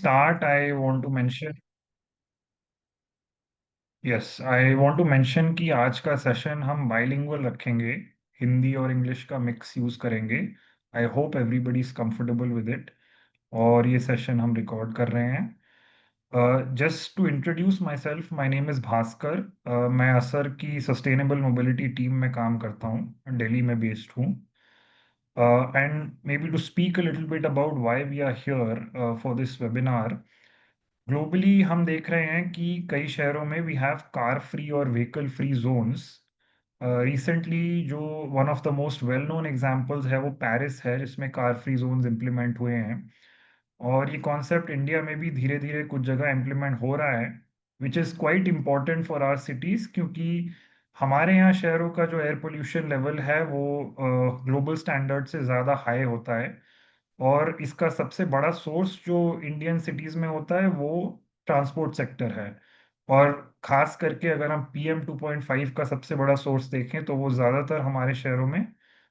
start, I want to mention, yes, I want to mention कि आज का session हम बाइलिंगुअल रखेंगे, हिंदी और इंग्लिश का मिक्स यूज करेंगे। I hope everybody is comfortable with it. और ये सेशन हम रिकॉर्ड कर रहे हैं। Just to introduce myself, my name is Bhaskar. मैं असर की सस्टेनेबल मोबिलिटी टीम में काम करता हूँ, दिल्ली में बेस्ड हूँ। And maybe to speak a little bit about why we are here for this webinar. Globally हम देख रहे हैं कि कई शहरों में वी हैव कार फ्री और व्हीकल फ्री जोन्स। रिसेंटली जो one of the most well known examples है वो पेरिस है, जिसमें कार फ्री जोन्स इम्प्लीमेंट हुए हैं। और ये कॉन्सेप्ट इंडिया में भी धीरे धीरे कुछ जगह इम्प्लीमेंट हो रहा है, which is quite important for our cities, क्योंकि हमारे यहाँ शहरों का जो एयर पोल्यूशन लेवल है वो ग्लोबल स्टैंडर्ड से ज़्यादा हाई होता है। और इसका सबसे बड़ा सोर्स जो इंडियन सिटीज में होता है वो ट्रांसपोर्ट सेक्टर है। और खास करके अगर हम PM 2.5 का सबसे बड़ा सोर्स देखें तो वो ज्यादातर हमारे शहरों में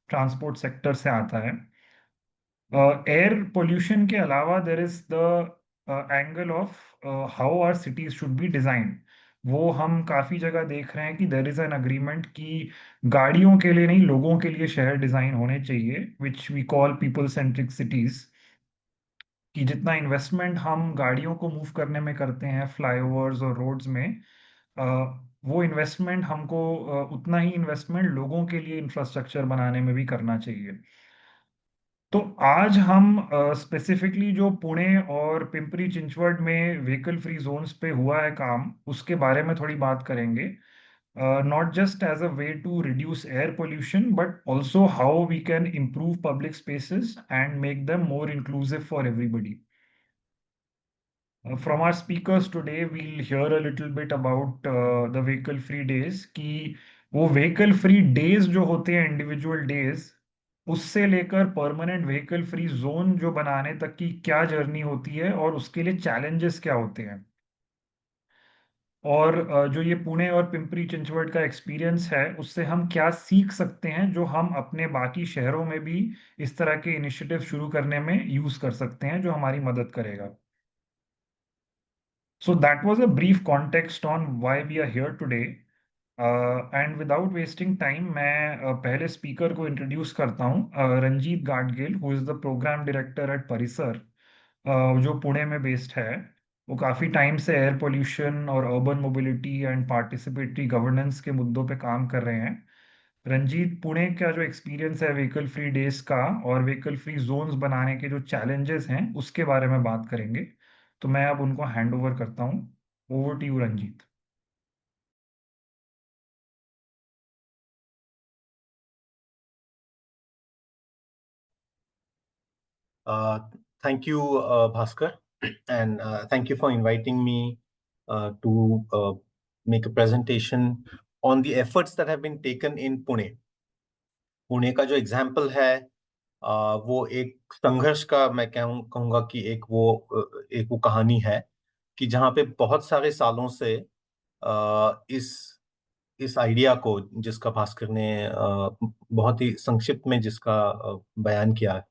ट्रांसपोर्ट सेक्टर से आता है। एयर पोल्यूशन के अलावा there is the angle of how our cities should be design. वो हम काफी जगह देख रहे हैं कि देर इज एन अग्रीमेंट कि गाड़ियों के लिए नहीं, लोगों के लिए शहर डिजाइन होने चाहिए, which we call people centric cities. कि जितना इन्वेस्टमेंट हम गाड़ियों को मूव करने में करते हैं फ्लाईओवर्स और रोड्स में, अ, वो इन्वेस्टमेंट हमको उतना ही इन्वेस्टमेंट लोगों के लिए इंफ्रास्ट्रक्चर बनाने में भी करना चाहिए। तो आज हम स्पेसिफिकली जो पुणे और पिंपरी चिंचवड में व्हीकल फ्री जोन्स पे हुआ है काम, उसके बारे में थोड़ी बात करेंगे। Not just as a way to reduce air pollution but also how we can improve public spaces and make them more inclusive for everybody. From our speakers today, we'll hear a little bit about the vehicle free days, कि वो vehicle free days जो होते हैं individual days, उससे लेकर permanent vehicle free zone जो बनाने तक की क्या जर्नी होती है और उसके लिए चैलेंजेस क्या होते हैं। और जो ये पुणे और पिंपरी चिंचवड का एक्सपीरियंस है उससे हम क्या सीख सकते हैं जो हम अपने बाकी शहरों में भी इस तरह के इनिशिएटिव शुरू करने में यूज कर सकते हैं, जो हमारी मदद करेगा। So that was a brief context on why we are here today. And without wasting time मैं पहले स्पीकर को इंट्रोड्यूस करता हूँ, Ranjit Gadgil, who is the programme director at Parisar, जो पुणे में बेस्ड है। वो काफ़ी टाइम से एयर पोल्यूशन और urban mobility and participatory governance के मुद्दों पे काम कर रहे हैं। रंजीत पुणे का जो एक्सपीरियंस है व्हीकल फ्री डेज का और व्हीकल फ्री जोन्स बनाने के जो चैलेंजेस हैं उसके बारे में बात करेंगे। तो मैं अब उनको हैंड ओवर करता हूँ। Over to you Ranjit. Thank you, Bhaskar, and thank you for inviting me to make a presentation on the efforts that have been taken in Pune. Pune का जो एग्जाम्पल है, वो एक संघर्ष का, मैं कहूँगा कि एक वो कहानी है कि जहाँ पे बहुत सारे सालों से इस आइडिया को, जिसका भास्कर ने बहुत ही संक्षिप्त में जिसका बयान किया,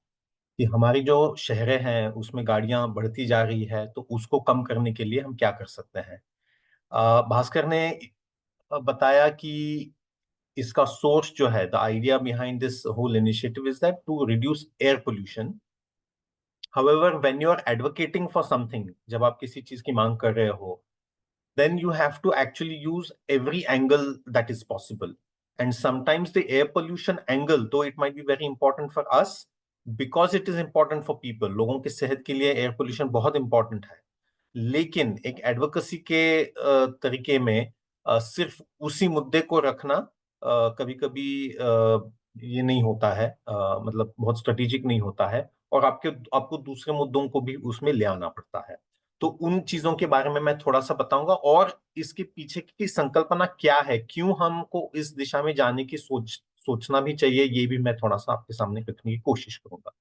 कि हमारी जो शहरें हैं उसमें गाड़ियां बढ़ती जा रही है, तो उसको कम करने के लिए हम क्या कर सकते हैं। भास्कर ने बताया कि इसका सोर्स जो है, the idea behind this whole initiative is that to reduce air pollution. However, when you are advocating for something, जब आप किसी चीज की मांग कर रहे हो, then you have to actually use every angle that is possible. And sometimes the air pollution angle, though it might be very important for us, because it is important for people, लोगों की सेहत के लिए air pollution बहुत important है, लेकिन एक advocacy के तरीके में सिर्फ उसी मुद्दे को रखना कभी कभी ये नहीं होता है, मतलब बहुत स्ट्रेटेजिक नहीं होता है, और आपको दूसरे मुद्दों को भी उसमें ले आना पड़ता है। तो उन चीजों के बारे में मैं थोड़ा सा बताऊंगा, और इसके पीछे की संकल्पना क्या है, क्यों हमको इस दिशा में जाने की सोचना भी चाहिए, ये भी मैं थोड़ा सा आपके सामने रखने की कोशिश करूंगा।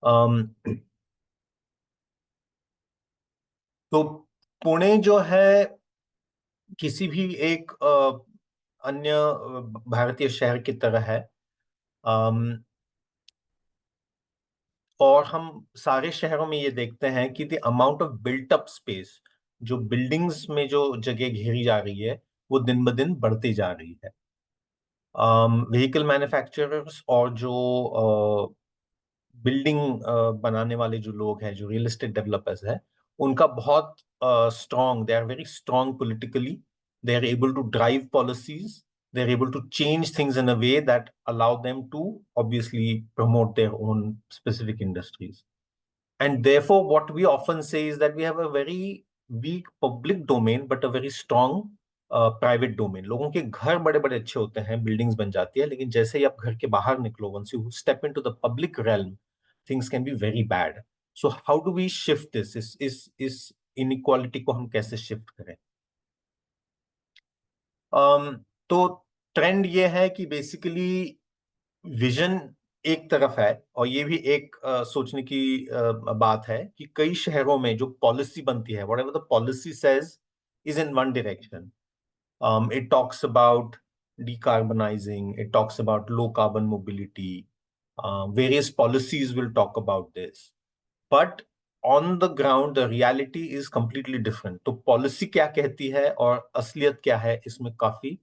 अम, तो पुणे जो है, किसी भी एक अन्य भारतीय शहर की तरह है। अम, और हम सारे शहरों में ये देखते हैं कि the amount of built up space, जो बिल्डिंग्स में जो जगह घेरी जा रही है, वो दिन ब दिन बढ़ती जा रही है। व्हीकल मैन्युफैक्चरर्स और जो बिल्डिंग बनाने वाले जो लोग हैं, जो रियल एस्टेट डेवलपर्स हैं, उनका बहुत strong, they are very strong politically. They are able to drive policies. They are able to change things in a way that allow them to obviously promote their own specific industries. And therefore, what we often say is that we have a very weak public domain, but a very strong private domain. लोगों के घर बड़े बड़े अच्छे होते हैं, buildings बन जाती है, लेकिन जैसे ही आप घर के बाहर निकलो, once you step into the public realm, things can be very bad. So how do we shift this? इस inequality को हम कैसे शिफ्ट करें? तो ट्रेंड ये है कि बेसिकली विजन एक तरफ है, और ये भी एक सोचने की बात है कि कई शहरों में जो पॉलिसी बनती है, whatever the policy says is in one direction. It talks about decarbonizing, it talks about low carbon mobility. Various policies will talk about this. But on the ground, the reality is completely different. तो policy क्या कहती है और असलियत क्या है, इसमें काफी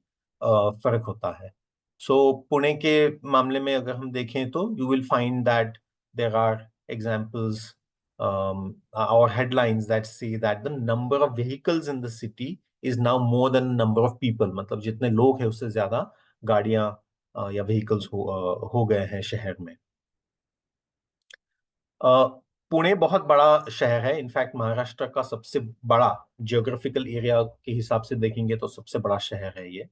फर्क होता है. सो पुणे के मामले में अगर हम देखें तो you will find that there are examples और headlines that say that the number of vehicles in the city is now more than number of people. मतलब जितने लोग हैं उससे ज्यादा गाड़ियां या व्हीकल्स हो गए हैं शहर में. पुणे बहुत बड़ा शहर है, इनफैक्ट महाराष्ट्र का सबसे बड़ा, जियोग्राफिकल एरिया के हिसाब से देखेंगे तो सबसे बड़ा शहर है ये.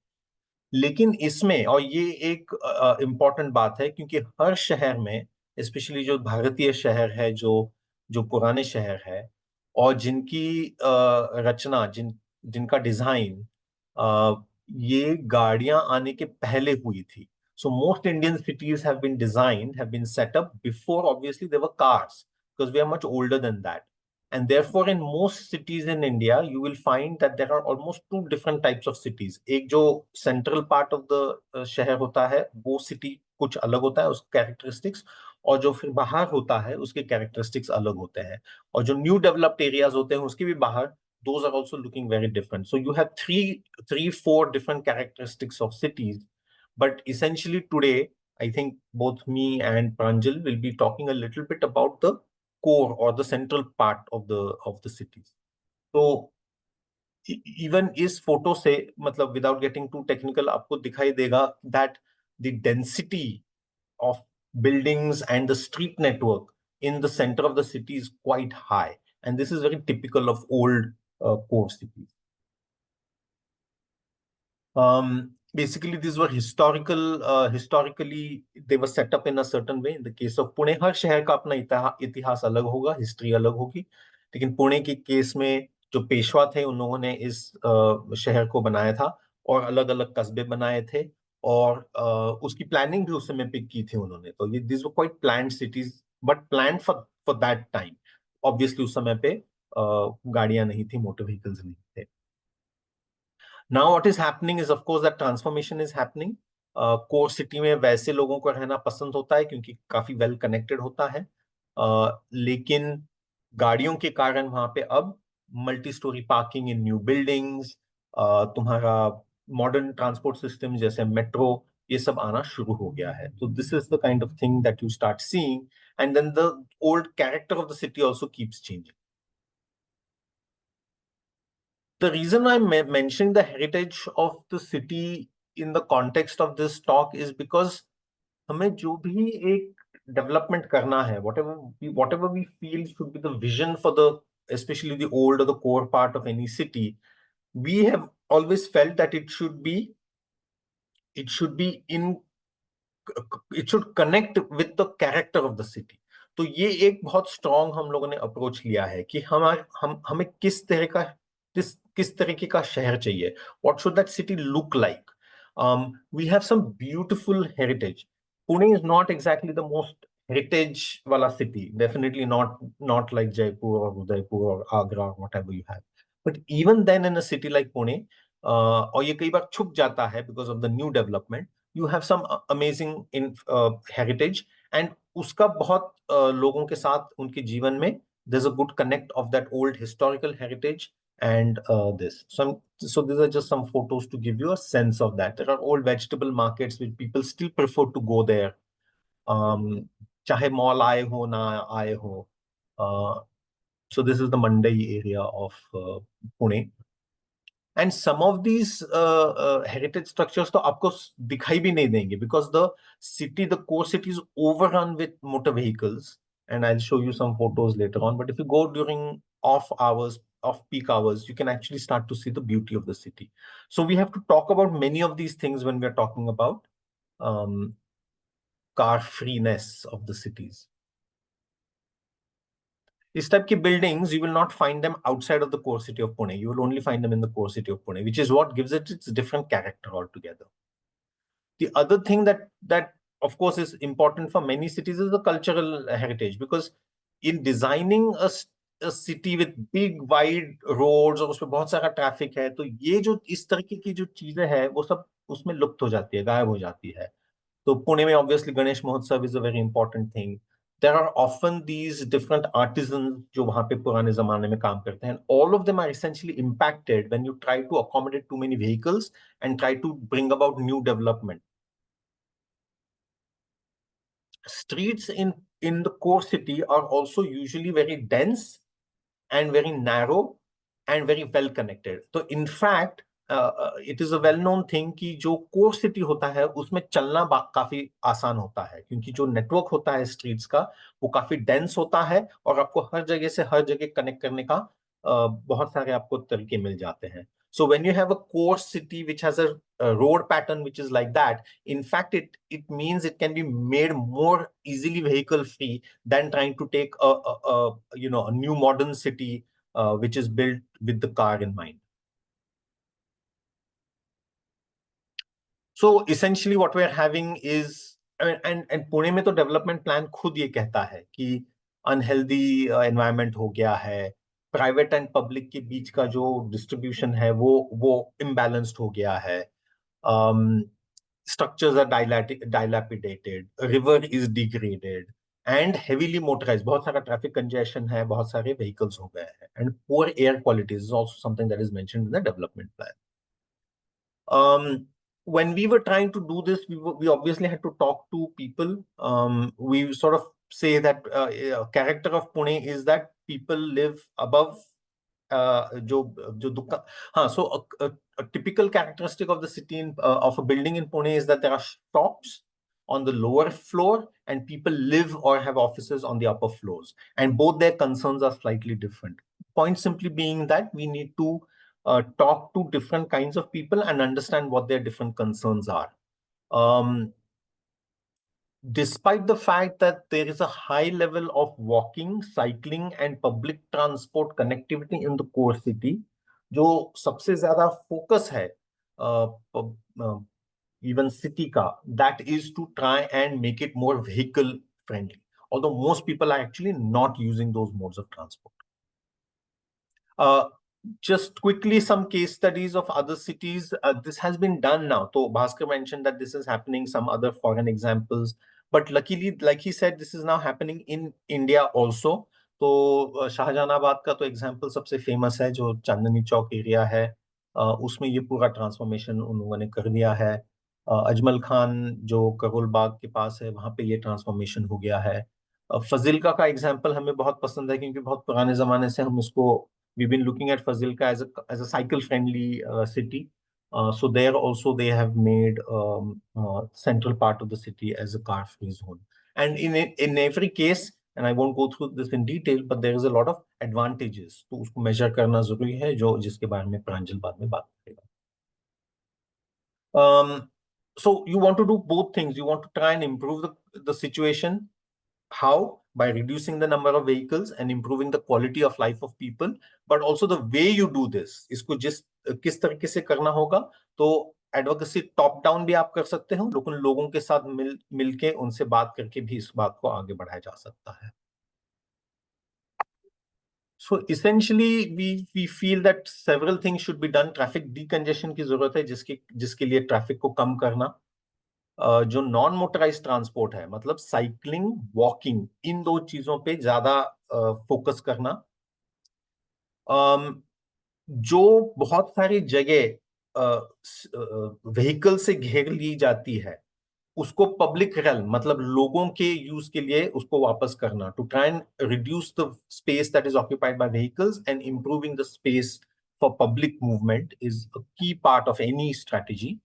लेकिन इसमें, और ये एक इम्पॉर्टेंट बात है, क्योंकि हर शहर में, स्पेशली जो भारतीय शहर है, जो जो पुराने शहर है, और जिनकी रचना, जिनका डिजाइन ये गाड़ियां आने के पहले हुई थी. So most Indian cities have been designed, have been set up before obviously there were cars, because we are much older than that. And therefore, in most cities in India, you will find that there are almost two different types of cities. एक जो central part of the शहर होता है, वो city कुछ अलग होता है, उसके characteristics, और जो फिर बाहर होता है उसके characteristics अलग होते हैं. और जो new developed areas होते हैं उसके भी बाहर, those are also looking very different. So you have four different characteristics of cities. But essentially today, I think both me and Pranjal will be talking a little bit about the core or the central part of the cities. So even इस photo से, मतलब without getting too technical, आपको दिखाई देगा that the density of buildings and the street network in the center of the city is quite high, and this is very typical of old core cities. Basically, these were historically they were set up in a certain way. In the case of Pune, हर शहर का अपना इतिहास अलग होगा, history अलग होगी. लेकिन पुणे के केस में जो पेशवा थे, उन लोगों ने इस शहर को बनाया था, और अलग अलग कस्बे बनाए थे, और उसकी प्लानिंग भी उस समय पे की थी उन्होंने. तो ये this were quite planned cities, but planned for that time. Obviously उस समय पे गाड़ियां नहीं थी, मोटर व्हीकल्स नहीं थे. Now what is happening is of course that transformation is happening. Core city में वैसे लोगों को रहना पसंद होता है क्योंकि काफी वेल कनेक्टेड होता है. लेकिन गाड़ियों के कारण वहां पे अब multi storey parking in new buildings, तुम्हारा मॉडर्न ट्रांसपोर्ट सिस्टम जैसे मेट्रो, ये सब आना शुरू हो गया है. तो this is the kind of thing that you start seeing, and then the old character of the city also keeps changing. The reason I'm mentioning the heritage of the city in the context of this talk is because हमें जो भी एक development करना है, whatever we feel should be the vision for the, especially the old or the core part of any city, we have always felt that it should be in it should connect with the character of the city. तो ये एक बहुत strong हम लोगों ने approach लिया है कि हमें किस तरीके का शहर चाहिए. What should that city look like. We have some beautiful heritage. Pune is not exactly the most heritage वाला city, definitely not like Jaipur और उदयपुर और Agra, whatever you have. But even then in a city like Pune, और ये कई बार छुप जाता है because of the new development, you have some amazing heritage, and उसका बहुत लोगों के साथ उनके जीवन में there's a good connect of that old historical heritage and this. So these are just some photos to give you a sense of that. There are old vegetable markets which people still prefer to go there. चाहे mall आए हो ना आए हो. So this is the Mandai area of Pune. And some of these heritage structures तो आपको दिखाई भी नहीं देंगे because the core city is overrun with motor vehicles. And I'll show you some photos later on. But if you go during off hours, off peak hours, you can actually start to see the beauty of the city. So we have to talk about many of these things when we're talking about um, car freeness of the cities. These type of buildings, you will not find them outside of the core city of Pune. You will only find them in the core city of Pune, which is what gives it its different character altogether. The other thing that of course is important for many cities is the cultural heritage, because in designing a city with big wide roads और उसमें बहुत सारा traffic है, तो ये जो इस तरीके की जो चीजें हैं वो सब उसमें लुप्त हो जाती है, गायब हो जाती है. तो पुणे में obviously Ganesh Mahotsav is a very important thing. There are often these different artisan जो वहां पे पुराने जमाने में काम करते हैं. All of them are essentially impacted when you try to accommodate too many vehicles and try to bring about new development. Streets in the core city are also usually very dense and very narrow and very well connected. So in fact, it is a well known thing कि जो core city होता है उसमें चलना काफी आसान होता है, क्योंकि जो नेटवर्क होता है स्ट्रीट्स का वो काफी डेंस होता है और आपको हर जगह से हर जगह कनेक्ट करने का बहुत सारे आपको तरीके मिल जाते हैं. So when you have a core city which has a road pattern which is like that, in fact, it means it can be made more easily vehicle free than trying to take a new modern city which is built with the car in mind. So essentially what we're having is, and Pune में तो development plan खुद ये कहता है कि unhealthy environment हो गया है, प्राइवेट एंड पब्लिक के बीच का जो डिस्ट्रीब्यूशन है वो इम्बैलेंस्ड हो गया है, structures are dilapidated, river is degraded, and heavily motorized. बहुत सारा traffic congestion है, बहुत सारे vehicles हो गए हैं, and poor air quality is also something that is mentioned in the development plan. When we were trying to do this, we obviously had to talk to people. We sort of say that character of Pune is that people live above जो दुकान. हाँ, so a typical characteristic of the city of a building in Pune is that there are shops on the lower floor and people live or have offices on the upper floors, and both their concerns are slightly different. Point simply being that we need to talk to different kinds of people and understand what their different concerns are. Despite the fact that there is a high level of walking, cycling, and public transport connectivity in the core city, जो सबसे ज्यादा focus है even city का, that is to try and make it more vehicle friendly. Although most people are actually not using those modes of transport. Just quickly, some case studies of other cities. This has been done now. So Bhaskar mentioned that this is happening, some other foreign examples. But luckily, like he said, this is now happening in India also. तो शाहजहानाबाद का तो example सबसे famous है, जो Chandni Chowk area है, उसमें ये पूरा ट्रांसफॉर्मेशन उन लोगों ने कर दिया है. अजमल खान जो करोल बाग के पास है, वहां पे ये ट्रांसफॉर्मेशन हो गया है. फजिल्का का एग्जाम्पल हमें बहुत पसंद है, क्योंकि बहुत पुराने जमाने से हम इसको we've been looking at Fazilka as a cycle friendly city. So there also they have made central part of the city as a car free zone. And in every case, and I won't go through this in detail, but there is a lot of advantages. तो उसको measure करना जरूरी है, जो जिसके बारे में प्रांजल बाद में बात करेगा. So you want to do both things. You want to try and improve the situation. How? By reducing the number of vehicles and improving the quality of life of people, but also the way you do this. इसको किस तरीके से करना होगा, तो advocacy top down भी आप कर सकते हो, लेकिन लोगों के साथ मिलके उनसे बात करके भी इस बात को आगे बढ़ाया जा सकता है. So essentially we feel that several things should be done. Traffic decongestion की जरूरत है, जिसके लिए ट्रैफिक को कम करना. जो नॉन मोटराइज ट्रांसपोर्ट है, मतलब साइकिलिंग, वॉकिंग, इन दो चीजों पे ज्यादा फोकस करना। अम, जो बहुत सारी जगह व्हीकल से घेर ली जाती है, उसको पब्लिक रेल्म, मतलब लोगों के यूज के लिए उसको वापस करना, to try and reduce the space that is occupied by vehicles and improving the space for public movement is a key part of any strategy.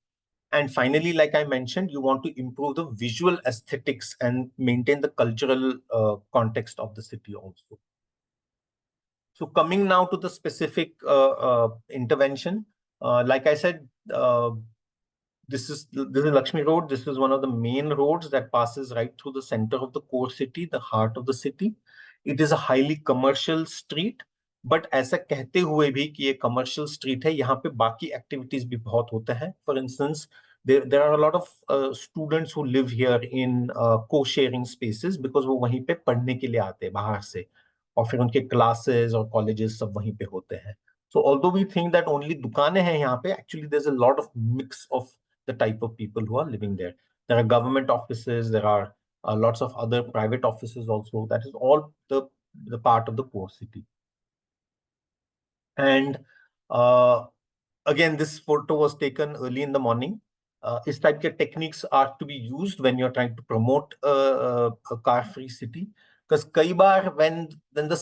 And finally, like I mentioned, you want to improve the visual aesthetics and maintain the cultural context of the city also. So coming now to the specific intervention, like I said, this is Lakshmi Road. This is one of the main roads that passes right through the center of the core city, the heart of the city. It is a highly commercial street, but ऐसा कहते हुए भी कि ये commercial street है, यहाँ पे बाकी activities भी बहुत होते हैं. For instance, there are a lot of students who live here in co-sharing spaces because वो वहीं पे पढ़ने के लिए आते हैं बाहर से, और फिर उनके classes और colleges सब वहीं पे होते हैं. So although we think that only दुकानें हैं यहाँ पे, actually there's a lot of mix of the type of people who are living there. There are government offices, there are lots of other private offices also. That is all the part of the core city. And uh, again, this photo was taken early in the morning. इस type के techniques are to be used when you're trying to promote a car-free city. Because कई बार when the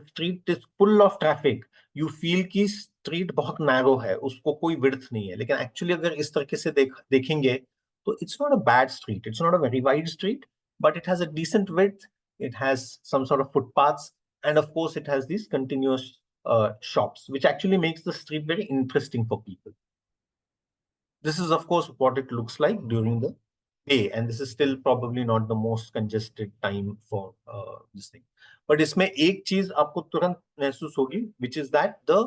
street is full of traffic, you feel कि street बहुत narrow है, उसको कोई width नहीं है. लेकिन actually अगर इस तरीके से देखेंगे, तो it's not a bad street. It's not a very wide street, but it has a decent width. It has some sort of footpaths, and of course, it has these continuous shops, which actually makes the street very interesting for people. This is, of course, what it looks like during the day, and this is still probably not the most congested time for this thing. But इसमें एक चीज आपको तुरंत महसूस होगी, which is that the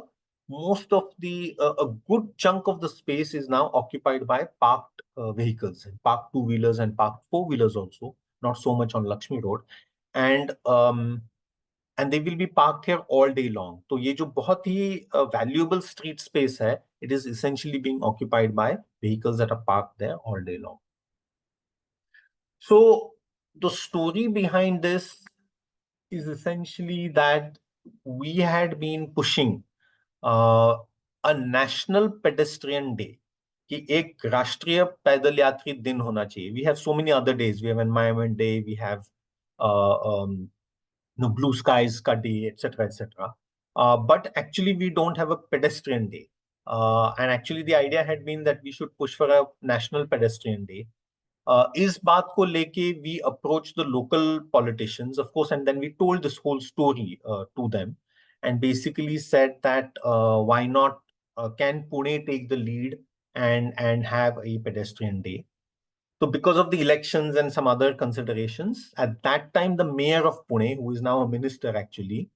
most of the a good chunk of the space is now occupied by parked vehicles, parked two-wheelers and parked four-wheelers also, not so much on Lakshmi Road. And they will be parked here all day long. तो ये जो बहुत ही valuable street space है, it is essentially being occupied by vehicles that are parked there all day long. So the story behind this is essentially that we had been pushing a national pedestrian day, कि एक राष्ट्रीय पैदल यात्री दिन होना चाहिए. We have so many other days. We have Environment Day, we have blue skies ka day, etc., etc. But actually, we don't have a pedestrian day. And actually, the idea had been that we should push for a national pedestrian day. इस बात को लेके we approached the local politicians, of course, and then we told this whole story to them, and basically said that why not, can Pune take the lead and have a pedestrian day? So because of the elections and some other considerations, at that time, the mayor of Pune, who is now a minister actually,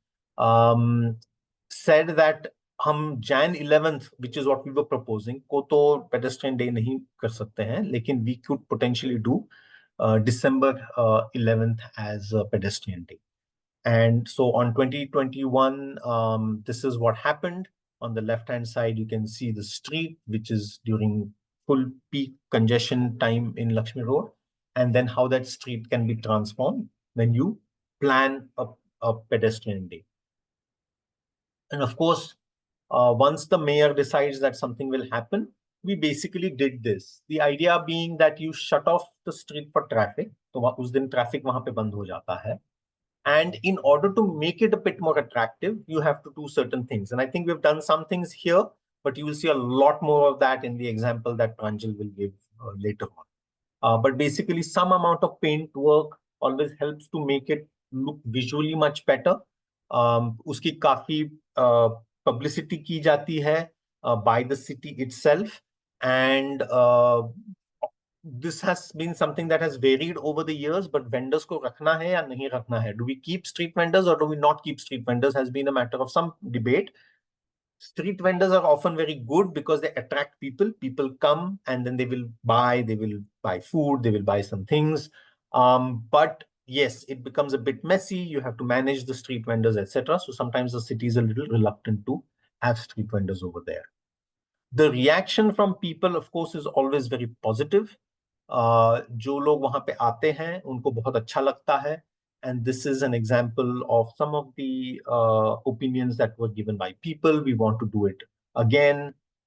said that हम Jan 11th, which is what we were proposing, को तो pedestrian day नहीं कर सकते हैं, लेकिन we could potentially do December 11th as a pedestrian day. And so on 2021, this is what happened. On the left-hand side, you can see the street, which is during full peak congestion time in Lakshmi Road, and then how that street can be transformed when you plan a pedestrian day. And of course, once the mayor decides that something will happen, we basically did this. The idea being that you shut off the street for traffic. तो उस दिन traffic वहां पे बंद हो जाता है. And in order to make it a bit more attractive, you have to do certain things. And I think we've done some things here, but you will see a lot more of that in the example that Pranjal will give later on. But basically, some amount of paint work always helps to make it look visually much better. उसकी काफी publicity की जाती है by the city itself, and this has been something that has varied over the years, but vendors को रखना है या नहीं रखना है? Do we keep street vendors or do we not keep street vendors has been a matter of some debate. Street vendors are often very good because they attract people. People come and then they will buy food, they will buy some things. But yes, it becomes a bit messy. You have to manage the street vendors, etc. So sometimes the city is a little reluctant to have street vendors over there. The reaction from people, of course, is always very positive. जो लोग वहां पे आते हैं उनको बहुत अच्छा लगता है. And this is an example of some of the opinions that were given by people. We want to do it again.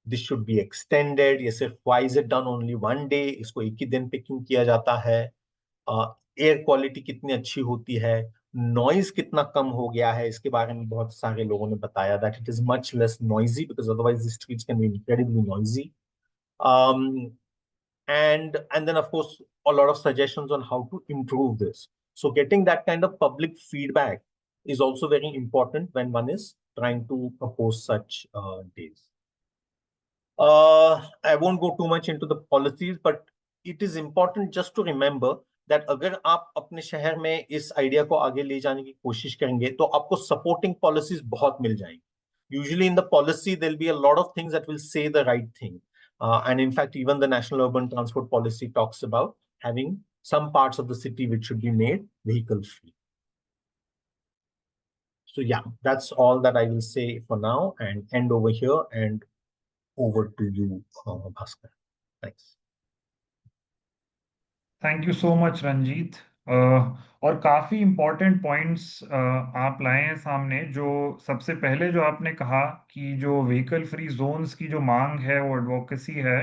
This should be extended. ये सिर्फ why is it done only one day? इसको एक ही दिन पे क्यों किया जाता है? एयर क्वालिटी कितनी अच्छी होती है, नॉइज कितना कम हो गया है, इसके बारे में बहुत सारे लोगों ने बताया that it is much less noisy because otherwise the streets can be incredibly noisy. And then of course a lot of suggestions on how to improve this. So getting that kind of public feedback is also very important when one is trying to propose such days. I won't go too much into the policies, but it is important just to remember that अगर आप अपने शहर में इस idea को आगे ले जाने की कोशिश करेंगे तो आपको सपोर्टिंग पॉलिसीज बहुत मिल जाएंगी. Usually in the policy there'll be a lot of things that will say the right thing, and in fact even the National Urban Transport Policy talks about having some parts of the city which should be made vehicle free. So yeah, that's all that I will say for now and end over here, and over to you, Bhaskar. Thanks. Thank you so much Ranjit. और काफी important points आप लाए हैं सामने. जो सबसे पहले जो आपने कहा कि जो व्हीकल फ्री जोन्स की जो मांग है वो एडवोकेसी है,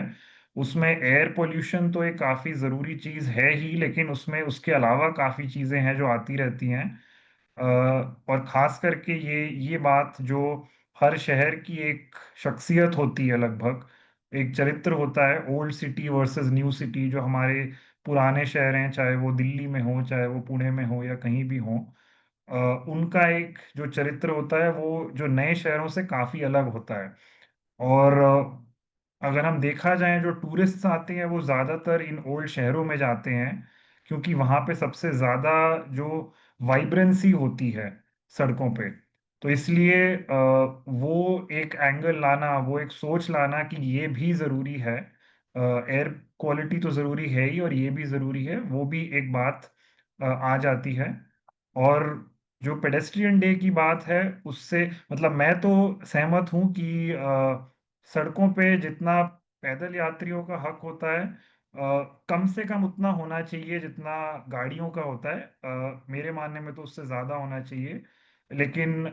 उसमें एयर पोल्यूशन तो एक काफी जरूरी चीज है ही, लेकिन उसमें उसके अलावा काफी चीजें हैं जो आती रहती हैं. और खास करके ये बात जो हर शहर की एक शख्सियत होती है, लगभग एक चरित्र होता है, old city versus new city. जो हमारे पुराने शहर हैं, चाहे वो दिल्ली में हो, चाहे वो पुणे में हो या कहीं भी हो, उनका एक जो चरित्र होता है वो जो नए शहरों से काफी अलग होता है. और अगर हम देखा जाए, जो टूरिस्ट आते हैं वो ज्यादातर इन ओल्ड शहरों में जाते हैं, क्योंकि वहां पे सबसे ज्यादा जो वाइब्रेंसी होती है सड़कों पे. तो इसलिए वो एक एंगल लाना, वो एक सोच लाना कि ये भी जरूरी है, एयर क्वालिटी तो जरूरी है ही और ये भी जरूरी है, वो भी एक बात आ जाती है. और जो पेडेस्ट्रियन डे की बात है, उससे मतलब मैं तो सहमत हूं कि सड़कों पे जितना पैदल यात्रियों का हक होता है, कम से कम उतना होना चाहिए जितना गाड़ियों का होता है. मेरे मानने में तो उससे ज्यादा होना चाहिए. लेकिन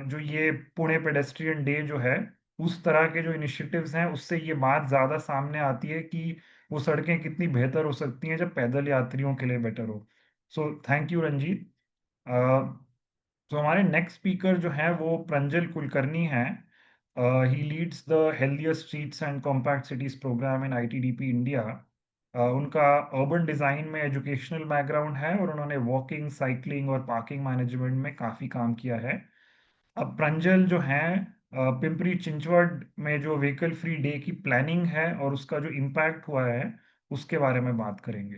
जो ये पुणे पेडेस्ट्रियन डे जो है, उस तरह के जो इनिशिएटिव्स हैं, उससे ये बात ज्यादा सामने आती है कि वो सड़कें कितनी बेहतर हो सकती हैं जब पैदल यात्रियों के लिए बेटर हो. So thank you Ranjit. तो हमारे नेक्स्ट स्पीकर जो है वो प्रंजल कुलकर्णी हैं. He leads the healthier streets and compact cities program in ITDP India. उनका अर्बन डिजाइन में एजुकेशनल बैकग्राउंड है और उन्होंने वॉकिंग, साइकिलिंग और पार्किंग मैनेजमेंट में काफी काम किया है. अब प्रंजल जो है, पिंपरी चिंचवड में जो व्हीकल फ्री डे की प्लानिंग है और उसका जो इम्पैक्ट हुआ है, उसके बारे में बात करेंगे.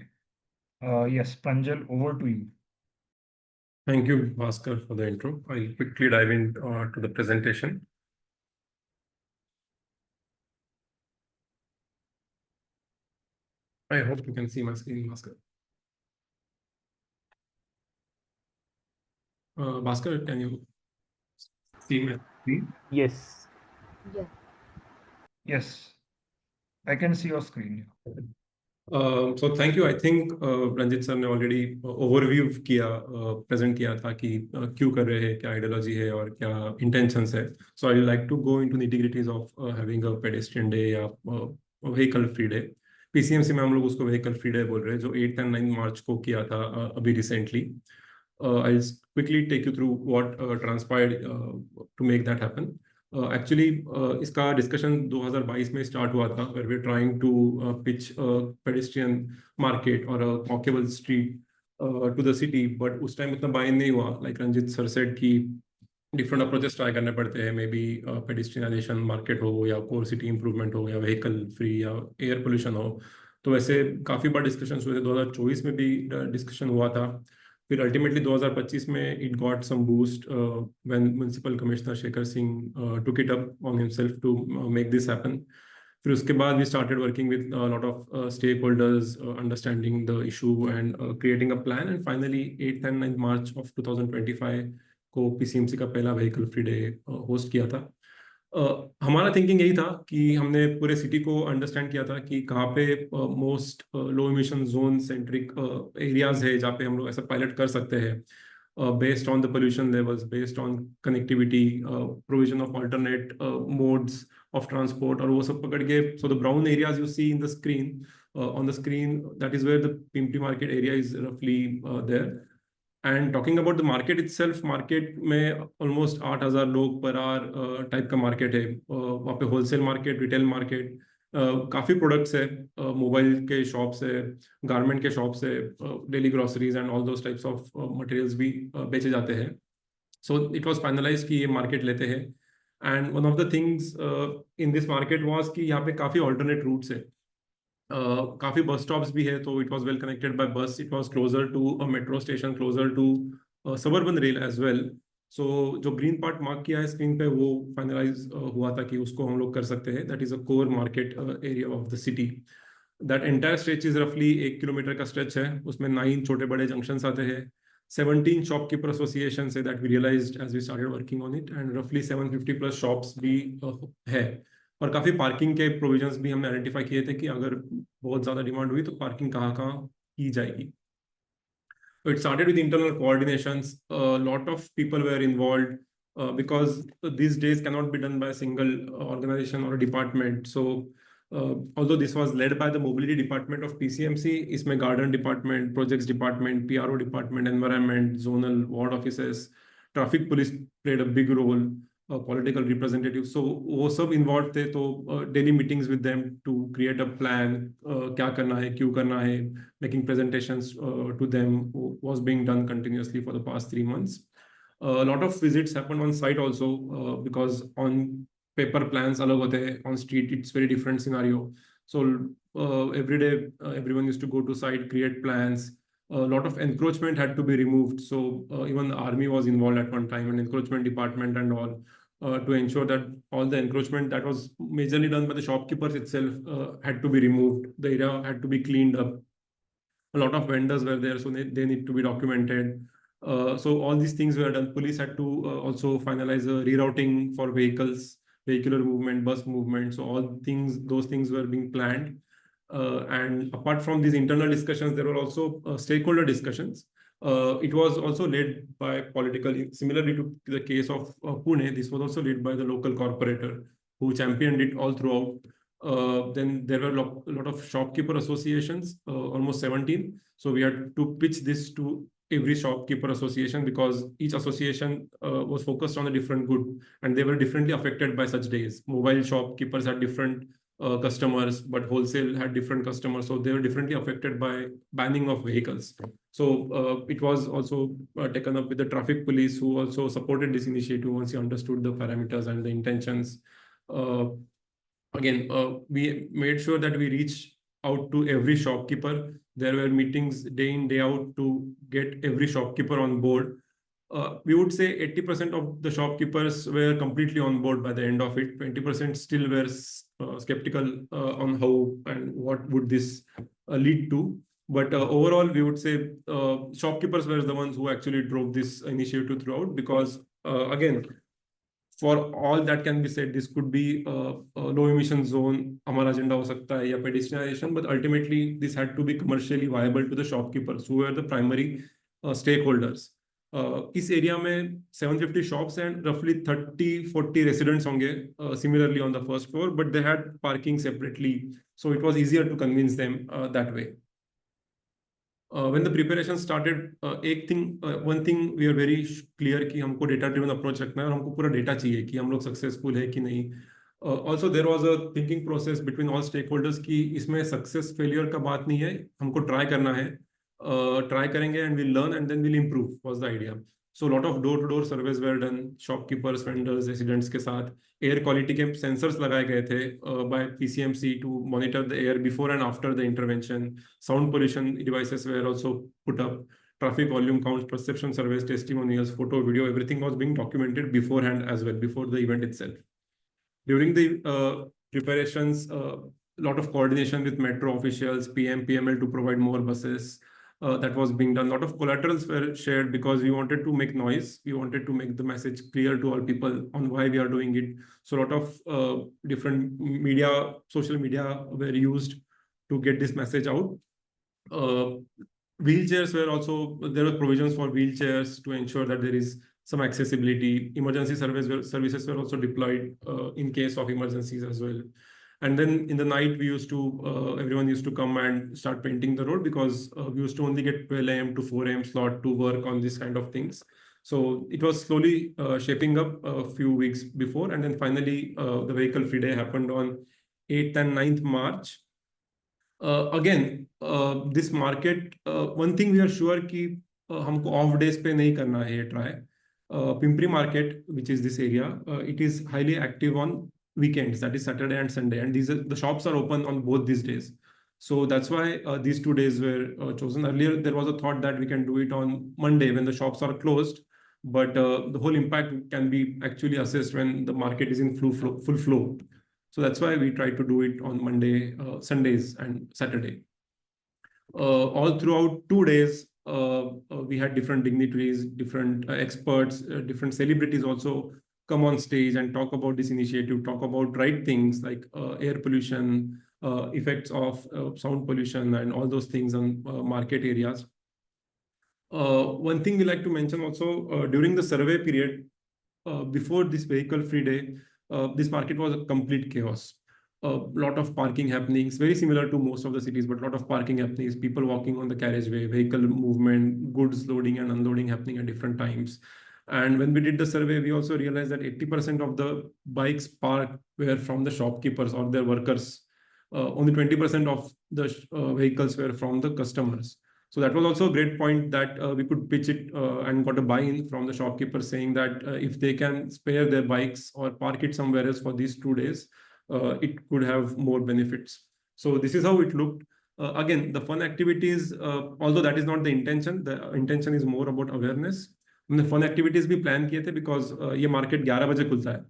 Yes Pranjal, over to you. Thank you, Bhaskar, for the intro. I'll quickly dive in to the presentation. I hope you can see my screen, Bhaskar. Bhaskar, can you see my screen? Yes. Yeah. Yes, I can see your screen. So thank you. I think Ranjit sir ने already overview किया, present किया था कि क्यों कर रहे हैं, क्या आइडियोलॉजी है और क्या इंटेंशंस है. So I like to go into nitty gritties of having a pedestrian day या व्हीकल फ्री डे. पीसीएमसी में हम लोग उसको व्हीकल फ्री डे बोल रहे हैं, जो 8 एंड 9 मार्च को किया था अभी recently. I quickly take you through what transpired to make that happen. Actually इसका डिस्कशन 2022 में स्टार्ट हुआ था, where we trying to pitch pedestrian market और walkable street to the city. But उस टाइम इतना बाय नहीं हुआ. लाइक रंजित सर सेड कि डिफरेंट अप्रोचेस ट्राई करने पड़ते हैं. मे बी पेडिस्ट्रियनाइजेशन मार्केट हो या कोर सिटी इंप्रूवमेंट हो या व्हीकल फ्री या एयर पोल्यूशन हो. तो वैसे काफ़ी बार डिस्कशन हुए थे. 2024 में भी डिस्कशन हुआ था. फिर अल्टीमेटली 2025 में it got some boost when municipal commissioner Shekhar Singh took it up on himself to make this happen. फिर उसके बाद we started working with lot of stakeholders, understanding the issue and creating a plan. And finally 8 and 9 March of 2025 को PCMC का पहला vehicle free day host किया था. हमारा thinking यही था कि हमने पूरे सिटी को अंडरस्टैंड किया था कि कहाँ पे मोस्ट लो इमिशन जोन सेंट्रिक एरियाज है जहाँ पे हम लोग ऐसा पायलट कर सकते हैं, based on the pollution levels, based on connectivity, provision of alternate modes of transport, और वो सब पकड़ के, so the brown areas you see in the screen, on the screen, that is where the Pimpri market area is roughly there. And talking about the market itself, market में almost 8,000 लोग per hour type का market है, वहाँ पे wholesale market, retail market, काफ़ी products है, mobile के shops है, गारमेंट के शॉप्स है, daily groceries and all those types of materials भी बेचे जाते हैं. सो इट वाज फाइनलाइज कि ये मार्केट लेते हैं. And one of the things in this market was कि यहाँ पे काफ़ी ऑल्टरनेट रूट्स है, काफ़ी बस स्टॉप्स भी है, तो it was well connected by bus, it was closer to a metro station, closer to suburban rail as well. So जो ग्रीन पार्ट मार्क किया है स्क्रीन पे वो फाइनलाइज हुआ था कि उसको हम लोग कर सकते हैं. That is a core market area of the city. That entire stretch is रफली 1 किलोमीटर का स्ट्रेच है, उसमें 9 छोटे बड़े जंक्शंस आते हैं, 17 शॉपकीपर एसोसिएशन है that we realised as we started working on it, and रफली 750 प्लस शॉप्स भी है. और काफ़ी पार्किंग के प्रोविजंस भी हमने आइडेंटिफाई किए थे कि अगर बहुत ज़्यादा डिमांड हुई तो पार्किंग कहाँ कहाँ की जाएगी. So it started with internal coordinations. A lot of people were involved because these days cannot be done by a single organization or a department. So although this was led by the mobility department of PCMC, इसमें garden department, projects department, PRO department, environment, zonal ward offices, traffic police played a big role, political representatives. So वो सब involved थे, तो daily meetings with them to create a plan, क्या करना है, क्यों करना है, making presentations to them was being done continuously for the past 3 months. A lot of visits happened on site also, because on paper plans alag hote hain, on street it's very different scenario. So every day everyone used to go to site, create plans. A lot of encroachment had to be removed, so even the army was involved at one time, and encroachment department and all, to ensure that all the encroachment that was majorly done by the shopkeepers itself had to be removed. The area had to be cleaned up. A lot of vendors were there, so they need to be documented. So all these things were done. Police had to also finalize a rerouting for vehicles, vehicular movement, bus movement. So all things, those things were being planned. And apart from these internal discussions, there were also stakeholder discussions. It was also led by political, similarly to the case of Pune, this was also led by the local corporator who championed it all throughout. Then there were a lot of shopkeeper associations, almost 17. So we had to pitch this to every shopkeeper association because each association was focused on a different good, and they were differently affected by such days. Mobile shopkeepers had different customers, but wholesale had different customers. So they were differently affected by banning of vehicles. So it was also taken up with the traffic police, who also supported this initiative once you understood the parameters and the intentions. Again, we made sure that we reach out to every shopkeeper. There were meetings day in, day out to get every shopkeeper on board. We would say 80% of the shopkeepers were completely on board by the end of it. 20% still were skeptical on how and what would this lead to. But overall, we would say shopkeepers were the ones who actually drove this initiative throughout, because again, for all that can be said, this could be a low emission zone, हमारा agenda हो सकता है, या pedestrianization, but ultimately this had to be commercially viable to the shopkeepers who were the primary stakeholders. इस area में 750 shops and roughly 30-40 residents होंगे, similarly on the first floor, but they had parking separately, so it was easier to convince them that way. When the preparation started, one thing we are very clear कि हमको data driven approach रखना है और हमको पूरा data चाहिए कि हम लोग successful है कि नहीं. Also there was a thinking process between all stakeholders कि इसमें success failure का बात नहीं है, हमको try करना है, try करेंगे and we'll learn and then we'll improve was the idea. So a lot of door-to-door surveys were done, shopkeepers, vendors, residents के साथ. Air quality के sensors लगाए गए थे by PCMC to monitor the air before and after the intervention. Sound pollution devices were also put up. Traffic volume counts, perception surveys, testimonials, photo, video, everything was being documented beforehand as well, before the event itself. During the preparations, a lot of coordination with metro officials, PM, PML to provide more buses. that was being done. A lot of collaterals were shared because we wanted to make noise. We wanted to make the message clear to all people on why we are doing it. So a lot of different media, social media were used to get this message out. Wheelchairs were also, there were provisions for wheelchairs to ensure that there is some accessibility. Emergency services were also deployed in case of emergencies as well. And then in the night, we used to, everyone used to come and start painting the road, because we used to only get 12 a.m. to 4 a.m. slot to work on this kind of things. So it was slowly shaping up a few weeks before. And then finally, the vehicle free day happened on 8th and 9th March. Again, this market, one thing we are sure कि हमको off days पे नहीं करना है ये try. Pimpri market, which is this area, it is highly active on weekends, that is Saturday and Sunday, and the shops are open on both these days. So that's why these 2 days were chosen. Earlier, there was a thought that we can do it on Monday when the shops are closed, but the whole impact can be actually assessed when the market is in full flow. So that's why we try to do it on Monday, Sundays, and Saturday. All throughout 2 days, we had different dignitaries, different experts, different celebrities also come on stage and talk about this initiative, talk about right things like air pollution, effects of sound pollution, and all those things on market areas. One thing we like to mention also, during the survey period, before this vehicle free day, this market was a complete chaos. A lot of parking happenings, very similar to most of the cities, but a lot of parking happenings, people walking on the carriageway, vehicle movement, goods loading and unloading happening at different times. And when we did the survey, we also realized that 80% of the bikes parked were from the shopkeepers or their workers. Only 20% of the vehicles were from the customers. So that was also a great point that we could pitch it and got a buy-in from the shopkeepers saying that if they can spare their bikes or park it somewhere else for these 2 days, it could have more benefits. So this is how it looked. Again, the fun activities, although that is not the intention is more about awareness. The fun activities we plan kiye the because ये market 11 बजे खुलता है.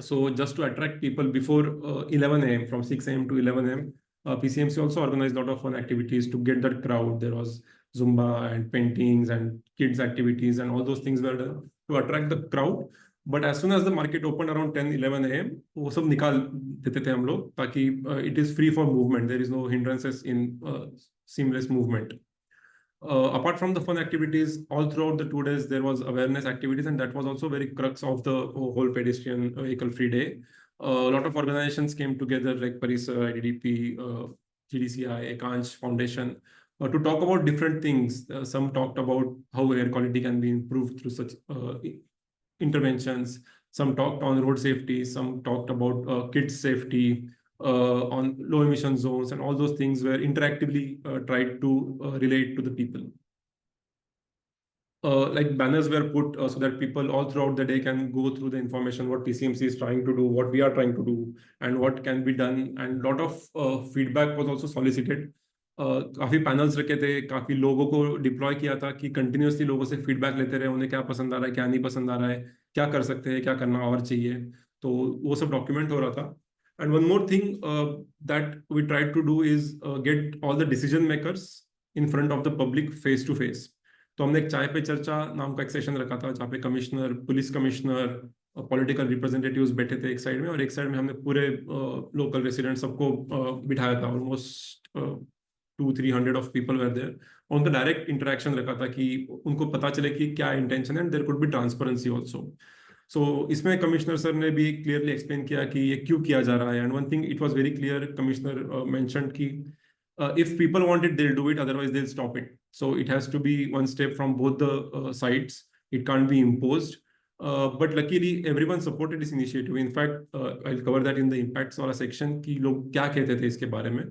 So just to attract people before 11 a.m. from 6 a.m. to 11 a.m. PCMC also organized a lot of fun activities to get that crowd. There was Zumba and paintings and kids activities and all those things were done to attract the crowd. But as soon as the market opened around 10-11 a.m., वो सब निकाल देते थे हम लोग ताकि it is free for movement. There is no hindrances in seamless movement. Apart from the fun activities, all throughout the 2 days, there was awareness activities, and that was also very crux of the whole pedestrian vehicle free day. A lot of organizations came together like Parisar, IDDP, GDCI, Ekansh Foundation, to talk about different things. Some talked about how air quality can be improved through such interventions. Some talked on road safety. Some talked about kids safety, on low emission zones, and all those things were interactively tried to relate to the people. Like banners were put so that people all throughout the day can go through the information, what PCMC is trying to do, what we are trying to do, and what can be done. And a lot of feedback was also solicited. काफी panels रखे थे, काफी लोगों को deploy किया था कि continuously लोगों से फीडबैक लेते रहे, उन्हें क्या पसंद आ रहा है, क्या नहीं पसंद आ रहा है, क्या कर सकते हैं, क्या करना और चाहिए. तो वो सब डॉक्यूमेंट हो रहा था. And one more thing that we tried to do is get all the decision makers in front of the public face to face. तो हमने एक चाय पे चर्चा नाम का एक सेशन रखा था जहाँ पे commissioner, police commissioner, political representatives बैठे थे एक साइड में, और एक साइड में हमने पूरे लोकल रेसिडेंट सबको बिठाया था. Almost 200-300 of people were there. उनका डायरेक्ट इंटरेक्शन रखा था कि उनको पता चले कि क्या इंटेंशन है, and there could be transparency also. So इसमें कमिश्नर सर ने भी क्लियरली एक्सप्लेन किया कि ये क्यों किया जा रहा है. And one thing it was very clear, commissioner mentioned कि if people want it, they'll do it, otherwise they'll stop it. So it has to be one step from both the sides. It can't be imposed. But luckily everyone supported this initiative. In fact, I'll cover that in the impacts वाला section कि लोग क्या कहते थे इसके बारे में.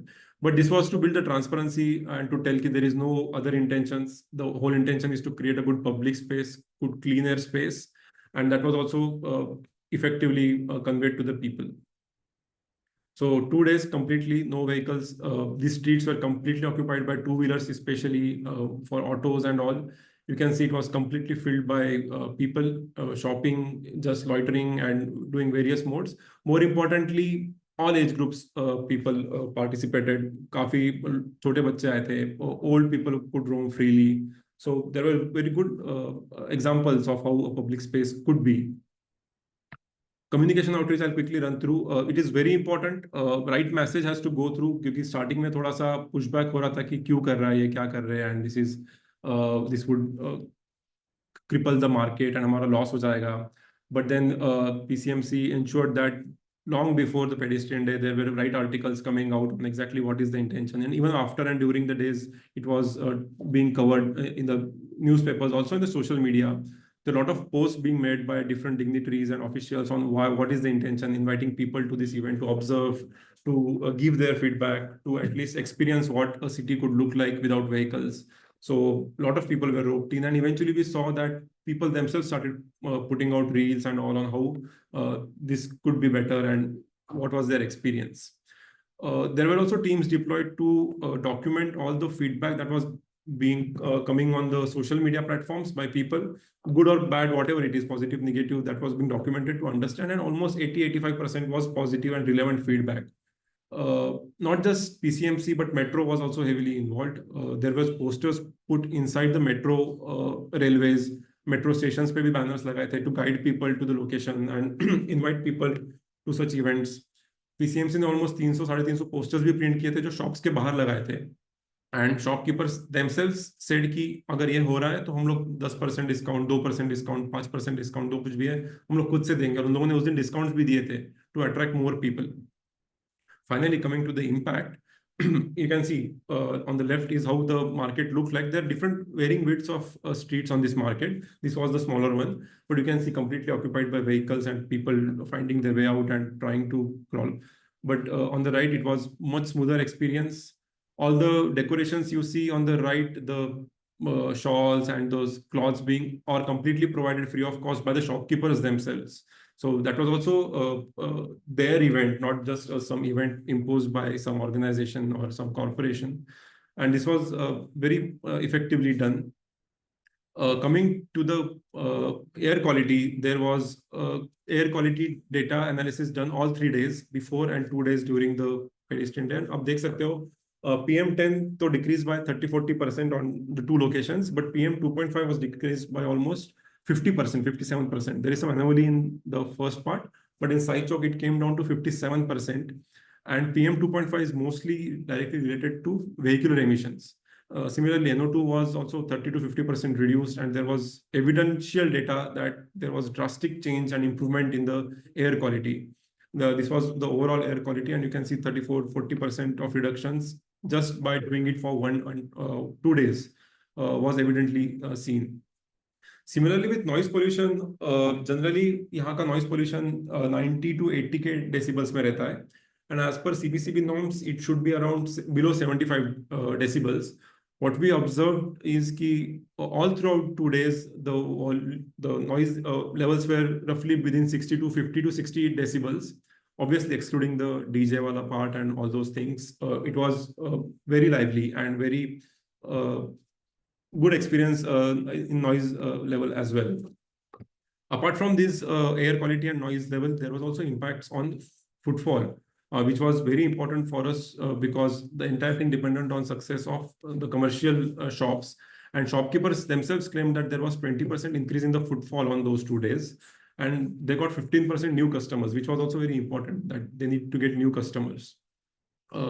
But this was to build the transparency and to tell कि there is no other intentions. The whole intention is to create a good public space, good clean air space, and that was also effectively conveyed to the people. So 2 days completely no vehicles. These streets were completely occupied by two-wheelers, especially for autos and all. You can see it was completely filled by people shopping, just loitering and doing various modes. More importantly, all age groups people participated. काफी छोटे बच्चे आए थे, old people could roam freely. So there were very good examples of how a public space could be. Communication outreach I'll quickly run through. It is very important. Right message has to go through, क्योंकि starting में थोड़ा सा pushback हो रहा था कि क्यों कर रहा है ये, क्या कर रहे हैं, and this would cripple the market and हमारा loss हो जाएगा. But then PCMC ensured that long before the pedestrian day, there were right articles coming out on exactly what is the intention. And even after and during the days, it was being covered in the newspapers, also in the social media. There are a lot of posts being made by different dignitaries and officials on what is the intention, inviting people to this event to observe, to give their feedback, to at least experience what a city could look like without vehicles. So a lot of people were roped in, and eventually we saw that people themselves started putting out reels and all on how this could be better and what was their experience. There were also teams deployed to document all the feedback that was being coming on the social media platforms by people, good or bad, whatever it is, positive, negative, that was being documented to understand, and almost 80-85% was positive and relevant feedback. Not just PCMC, but Metro was also heavily involved. There was posters put inside the Metro railways, Metro stations पे भी banners लगाए थे to guide people to the location and invite people to such events. PCMC ने almost 300-350 posters भी print किए थे जो shops के बाहर लगाए थे. And shopkeepers themselves said कि अगर ये हो रहा है तो हम लोग 10% डिस्काउंट, 2% डिस्काउंट, 5% डिस्काउंट, जो कुछ भी है हम लोग खुद से देंगे. और उन लोगों ने उस दिन डिस्काउंट्स भी दिए थे to attract more people. Finally, coming to the impact, you can see on the left is how the market looked like. There are different varying widths of streets on this market. This was the smaller one, but you can see completely occupied by vehicles and people finding their way out and trying to crawl. But on the right, it was much smoother experience. All the decorations you see on the right, the shawls and those cloths being are completely provided free of cost by the shopkeepers themselves. So that was also their event, not just some event imposed by some organization or some corporation. And this was very effectively done. Coming to the air quality, there was air quality data analysis done all 3 days before and 2 days during the pedestrian day. अब देख सकते हो PM10 तो decreased by 30-40% on the 2 locations, but PM2.5 was decreased by almost 50%, 57%. There is some anomaly in the first part, but in Sai Chowk it came down to 57%. And PM2.5 is mostly directly related to vehicular emissions. Similarly, NO2 was also 30-50% reduced, and there was evidential data that there was drastic change and improvement in the air quality. This was the overall air quality, and you can see 34-40% of reductions just by doing it for 2 days was evidently seen. Similarly, with noise pollution, generally यहाँ का noise pollution 90 to 80 के decibels में रहता है, and as per CPCB norms, it should be around below 75 decibels. What we observed is कि all throughout 2 days, the noise levels were roughly within 60 to 50 to 60 decibels. Obviously, excluding the DJ wala part and all those things, it was very lively and very good experience in noise level as well. Apart from this air quality and noise level, there was also impacts on footfall, which was very important for us because the entire thing depended on success of the commercial shops, and shopkeepers themselves claimed that there was 20% increase in the footfall on those 2 days, and they got 15% new customers, which was also very important, that they need to get new customers.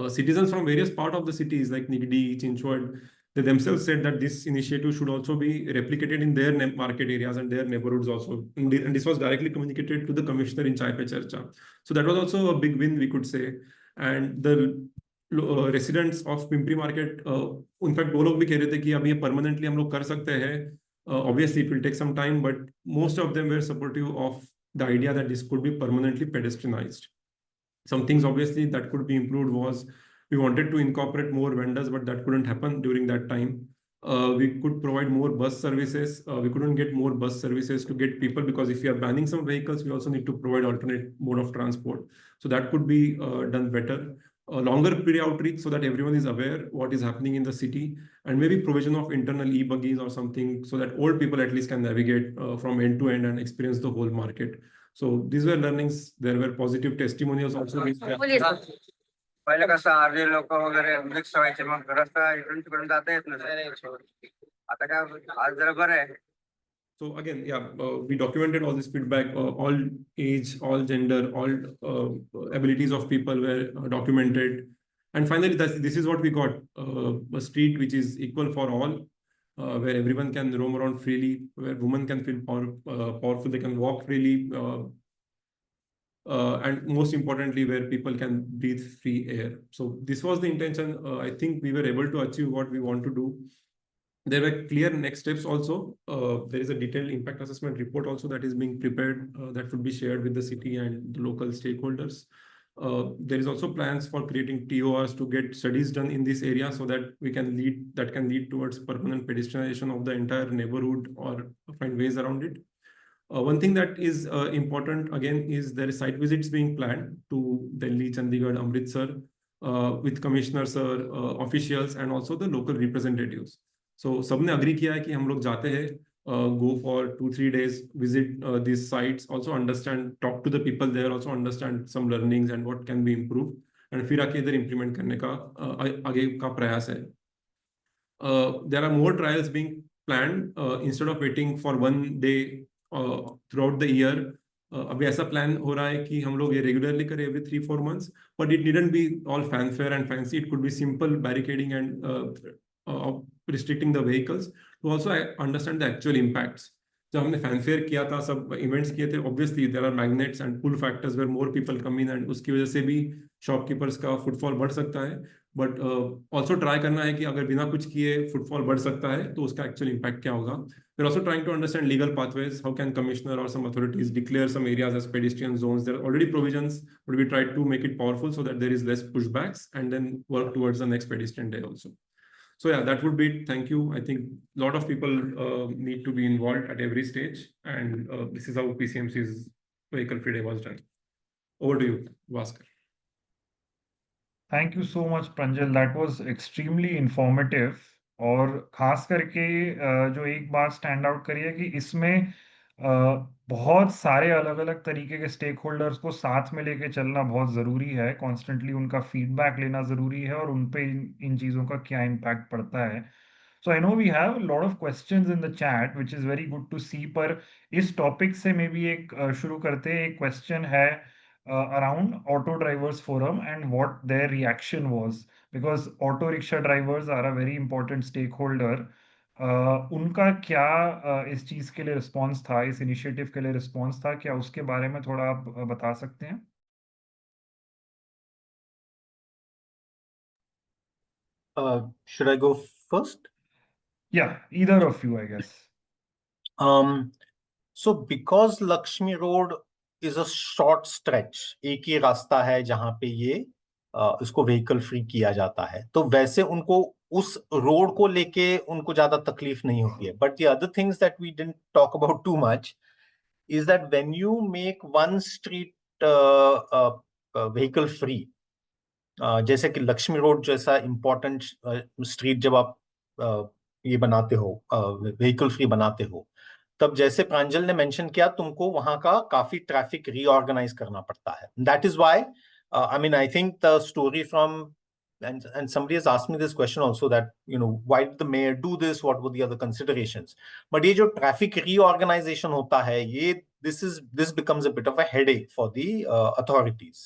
Citizens from various parts of the cities like Nigdi, Chinchwad, they themselves said that this initiative should also be replicated in their market areas and their neighborhoods also. And this was directly communicated to the commissioner in Chai Pe Charcha. So that was also a big win, we could say. And the residents of Pimpri market, in fact, वो लोग भी कह रहे थे कि अब ये permanently हम लोग कर सकते हैं. Obviously, it will take some time, but most of them were supportive of the idea that this could be permanently pedestrianized. Some things obviously that could be improved was we wanted to incorporate more vendors, but that couldn't happen during that time. We could provide more bus services. We couldn't get more bus services to get people because if we are banning some vehicles, we also need to provide alternate mode of transport. So that could be done better. Longer pre-outreach so that everyone is aware what is happening in the city, and maybe provision of internal e-buggies or something so that old people at least can navigate from end to end and experience the whole market. So these were learnings. There were positive testimonials also. पहले कसं अर्धे लोक वगैरे mix व्हायचे मग रस्ता इकडून तिकडून जाता येत नसे आता काय आज जरा बरं आहे. So again, yeah, we documented all this feedback. All age, all gender, all abilities of people were documented. And finally, this is what we got: a street which is equal for all, where everyone can roam around freely, where women can feel powerful, they can walk freely, and most importantly, where people can breathe free air. So this was the intention. I think we were able to achieve what we want to do. There were clear next steps also. There is a detailed impact assessment report also that is being prepared that would be shared with the city and the local stakeholders. There is also plans for creating TORs to get studies done in this area so that can lead towards permanent pedestrianization of the entire neighborhood or find ways around it. One thing that is important again is there is site visits being planned to Delhi, Chandigarh, Amritsar with commissioners, officials, and also the local representatives. So सबने agree किया है कि हम लोग जाते हैं, go for 2-3 days, visit these sites, also understand, talk to the people there, also understand some learnings and what can be improved, and फिर आके इधर implement करने का आगे का प्रयास है. There are more trials being planned instead of waiting for 1 day throughout the year. अभी ऐसा प्लान हो रहा है कि हम लोग ये रेगुलरली करें every 3-4 months, but it needn't be all fanfare and fancy. It could be simple barricading and restricting the vehicles to also understand the actual impacts. जब हमने फैनफेयर किया था, सब इवेंट्स किए थे, obviously there are magnets and pull factors where more people come in, and उसकी वजह से भी शॉपकीपर्स का फुटफॉल बढ़ सकता है. बट ऑल्सो ट्राई करना है कि अगर बिना कुछ किए फुटफॉल बढ़ सकता है तो उसका एक्चुअल इम्पैक्ट क्या होगा. We are also trying to understand legal pathways. How can commissioner और some authorities declare some areas as pedestrian zones? There are already provisions, but we try to make it powerful so that there is less pushbacks and then work towards the next pedestrian day also. So yeah, that would be it. Thank you. I think a lot of people need to be involved at every stage, and this is how PCMC's Vehicle Free Day was done. Over to you, Bhaskar. Thank you so much, Pranjal. That was extremely informative. और खास करके जो एक बात stand out करी है कि इसमें बहुत सारे अलग अलग तरीके के स्टेक होल्डर्स को साथ में लेके चलना बहुत ज़रूरी है. कॉन्स्टेंटली उनका फीडबैक लेना ज़रूरी है और उन पे इन चीज़ों का क्या इम्पैक्ट पड़ता है. So I know we have a lot of questions in the chat which is very good to see. पर इस टॉपिक से मे बी एक शुरू करते हैं. एक क्वेश्चन है around auto drivers forum and what their reaction was, because auto rickshaw drivers are a very important stakeholder. उनका क्या इस चीज के लिए रिस्पॉन्स था, इस इनिशिएटिव के लिए रिस्पॉन्स था क्या? उसके बारे में थोड़ा आप बता सकते हैं? Should I go first? Yeah, either of you, I guess. So because Lakshmi Road is a short stretch, एक ही रास्ता है जहां पे ये इसको व्हीकल फ्री किया जाता है, तो वैसे उनको उस रोड को लेके उनको ज्यादा तकलीफ नहीं होती है. But the other things that we didn't talk about too much is that when you make one street vehicle free, जैसे कि लक्ष्मी रोड जैसा इंपॉर्टेंट स्ट्रीट जब आप ये बनाते हो, व्हीकल फ्री बनाते हो, तब जैसे प्रांजल ने मेंशन किया, तुमको वहां का काफी ट्रैफिक रीऑर्गेनाइज करना पड़ता है. That is why I mean, I think the story from, and somebody has asked me this question also, that, you know, why did the mayor do this? What were the other considerations? But ये जो traffic reorganization होता है, ये this becomes a bit of a headache for the authorities,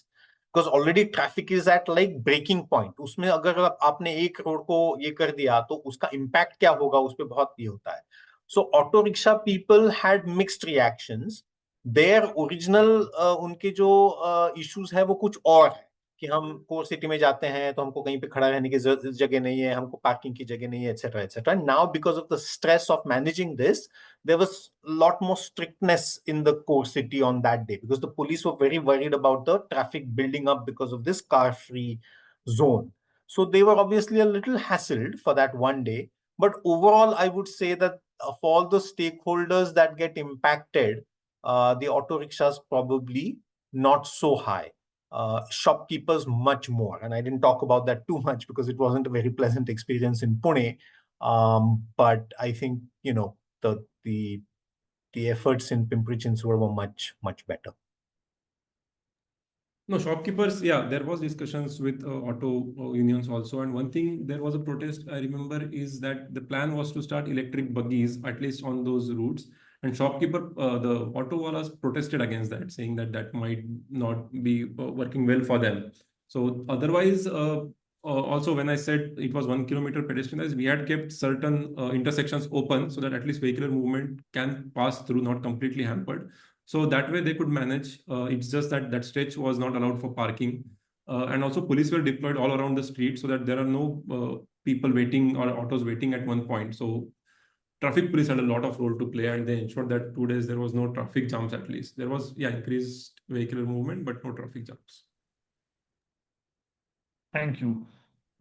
because already traffic is at like breaking point. उसमें अगर आपने एक road को ये कर दिया तो उसका impact क्या होगा, उस पे बहुत ये होता है. So auto rickshaw people had mixed reactions. Their original उनके जो issues है वो कुछ और है, कि हम कोर सिटी में जाते हैं तो हमको कहीं पे खड़ा रहने की जगह नहीं है, हमको पार्किंग की जगह नहीं है, etc. etc. Now because of the stress of managing this, there was a lot more strictness in the core city on that day, because the police were very worried about the traffic building up because of this car free zone. So they were obviously a little hassled for that one day. But overall, I would say that of all the stakeholders that get impacted, the auto rickshaws probably not so high. Shopkeepers much more, and I didn't talk about that too much because it wasn't a very pleasant experience in Pune. But I think, you know, the efforts in Pimpri Chinchwad were much better. No, shopkeepers, yeah, there was discussions with auto unions also. And one thing, there was a protest, I remember, is that the plan was to start electric buggies, at least on those routes. And the auto wallahs protested against that, saying that that might not be working well for them. So otherwise, also when I said it was 1 kilometer pedestrianized, we had kept certain intersections open so that at least vehicular movement can pass through, not completely hampered. So that way they could manage. It's just that that stretch was not allowed for parking. And also police were deployed all around the street so that there are no people waiting or autos waiting at one point. So traffic police had a lot of role to play, and they ensured that 2 days there was no traffic jams at least. There was, yeah, increased vehicular movement, but no traffic jams. Thank you.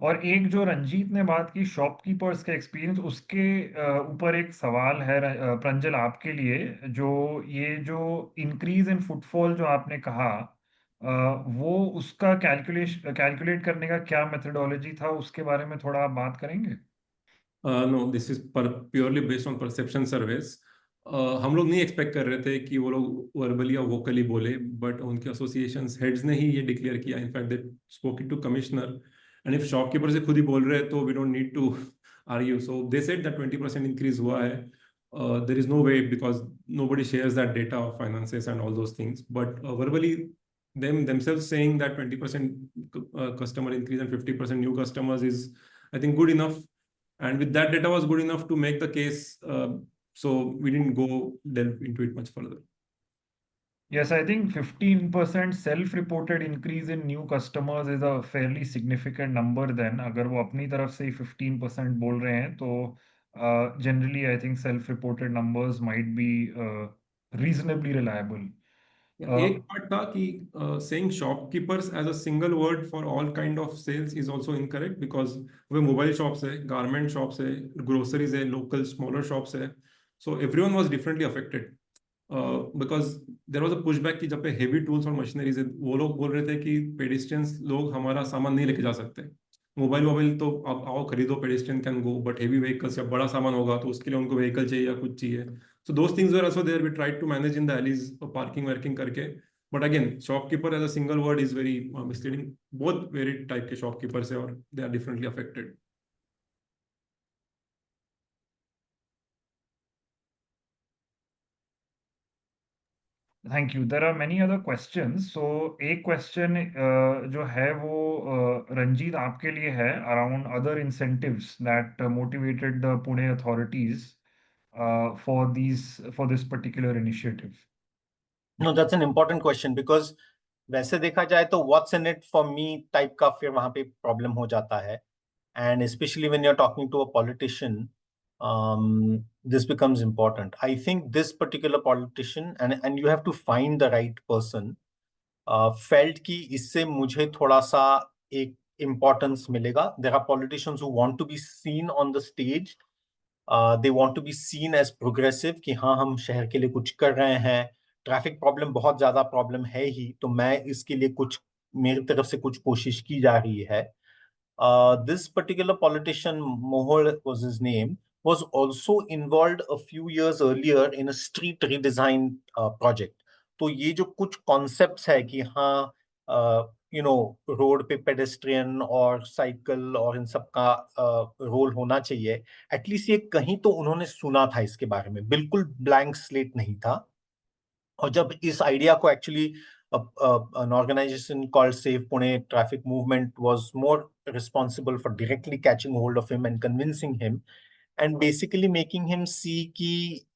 और एक जो रंजीत ने बात की shopkeepers का experience, उसके ऊपर एक सवाल है प्रंजल आपके लिए। जो इंक्रीज इन फुटफॉल जो आपने कहा, वो उसका कैलकुलेट करने का क्या मेथडोलॉजी था, उसके बारे में थोड़ा आप बात करेंगे? No, this is purely based on perception surveys. हम लोग नहीं एक्सपेक्ट कर रहे थे कि वो लोग वर्बली या वोकली बोले, बट उनके एसोसिएशन हेड्स ने ही ये डिक्लेयर किया। In fact they spoke to commissioner, and if shopkeeper से खुद ही बोल रहे हैं तो we don't need to argue. So they said that 20% increase हुआ है। There is no way, because nobody shares that data of finances and all those things, but verbally themselves saying that 20% customer increase and 50% new customers is, I think, good enough. And with that data was good enough to make the case. So we didn't go delve into it much further. Yes, I think 15% self-reported increase in new customers is a fairly significant number then. अगर वो अपनी तरफ से ही 15% बोल रहे हैं तो generally I think self-reported numbers might be reasonably reliable. एक part था कि saying shopkeepers as a single word for all kind of sales is also incorrect, because way mobile shops है, garment shops है, groceries है, local smaller shops है, so everyone was differently affected. Because there was a pushback कि जब पे heavy tools और machineries है, वो लोग बोल रहे थे कि pedestrians लोग हमारा सामान नहीं लेके जा सकते। मोबाइल तो आप आओ खरीदो, pedestrian can go, but heavy vehicles या बड़ा सामान होगा तो उसके लिए उनको vehicle चाहिए या कुछ चाहिए। So those things were also there. We tried to manage in the alleys, parking working करके, but again shopkeeper as a single word is very misleading. Both varied type के shopkeepers है और they are differently affected. Thank you. There are many other questions. So एक question जो है वो रंजीत आपके लिए है around other incentives that motivated the Pune authorities for this particular initiative. No, that's an important question, because वैसे देखा जाए तो what's in it for me type का फिर वहां पे problem हो जाता है, and especially when you're talking to a politician, this becomes important. I think this particular politician, and you have to find the right person, felt कि इससे मुझे थोड़ा सा एक importance मिलेगा. There are politicians who want to be seen on the stage. They want to be seen as progressive कि हाँ हम शहर के लिए कुछ कर रहे हैं. ट्रैफिक प्रॉब्लम बहुत ज्यादा प्रॉब्लम है ही, तो मैं इसके लिए कुछ, मेरी तरफ से कुछ कोशिश की जा रही है. This particular politician, Mohol was his name, was also involved a few years earlier in a street redesign project. तो ये जो कुछ कॉन्सेप्ट्स है कि हाँ रोड पे पेडेस्ट्रियन और साइकिल और इन सब का रोल होना चाहिए, एटलीस्ट ये कहीं तो उन्होंने सुना था इसके बारे में, बिल्कुल ब्लैंक स्लेट नहीं था. और जब इस आइडिया को actually an organization called Save Pune Traffic Movement was more responsible for directly catching hold of him and convincing him and basically making him see ki,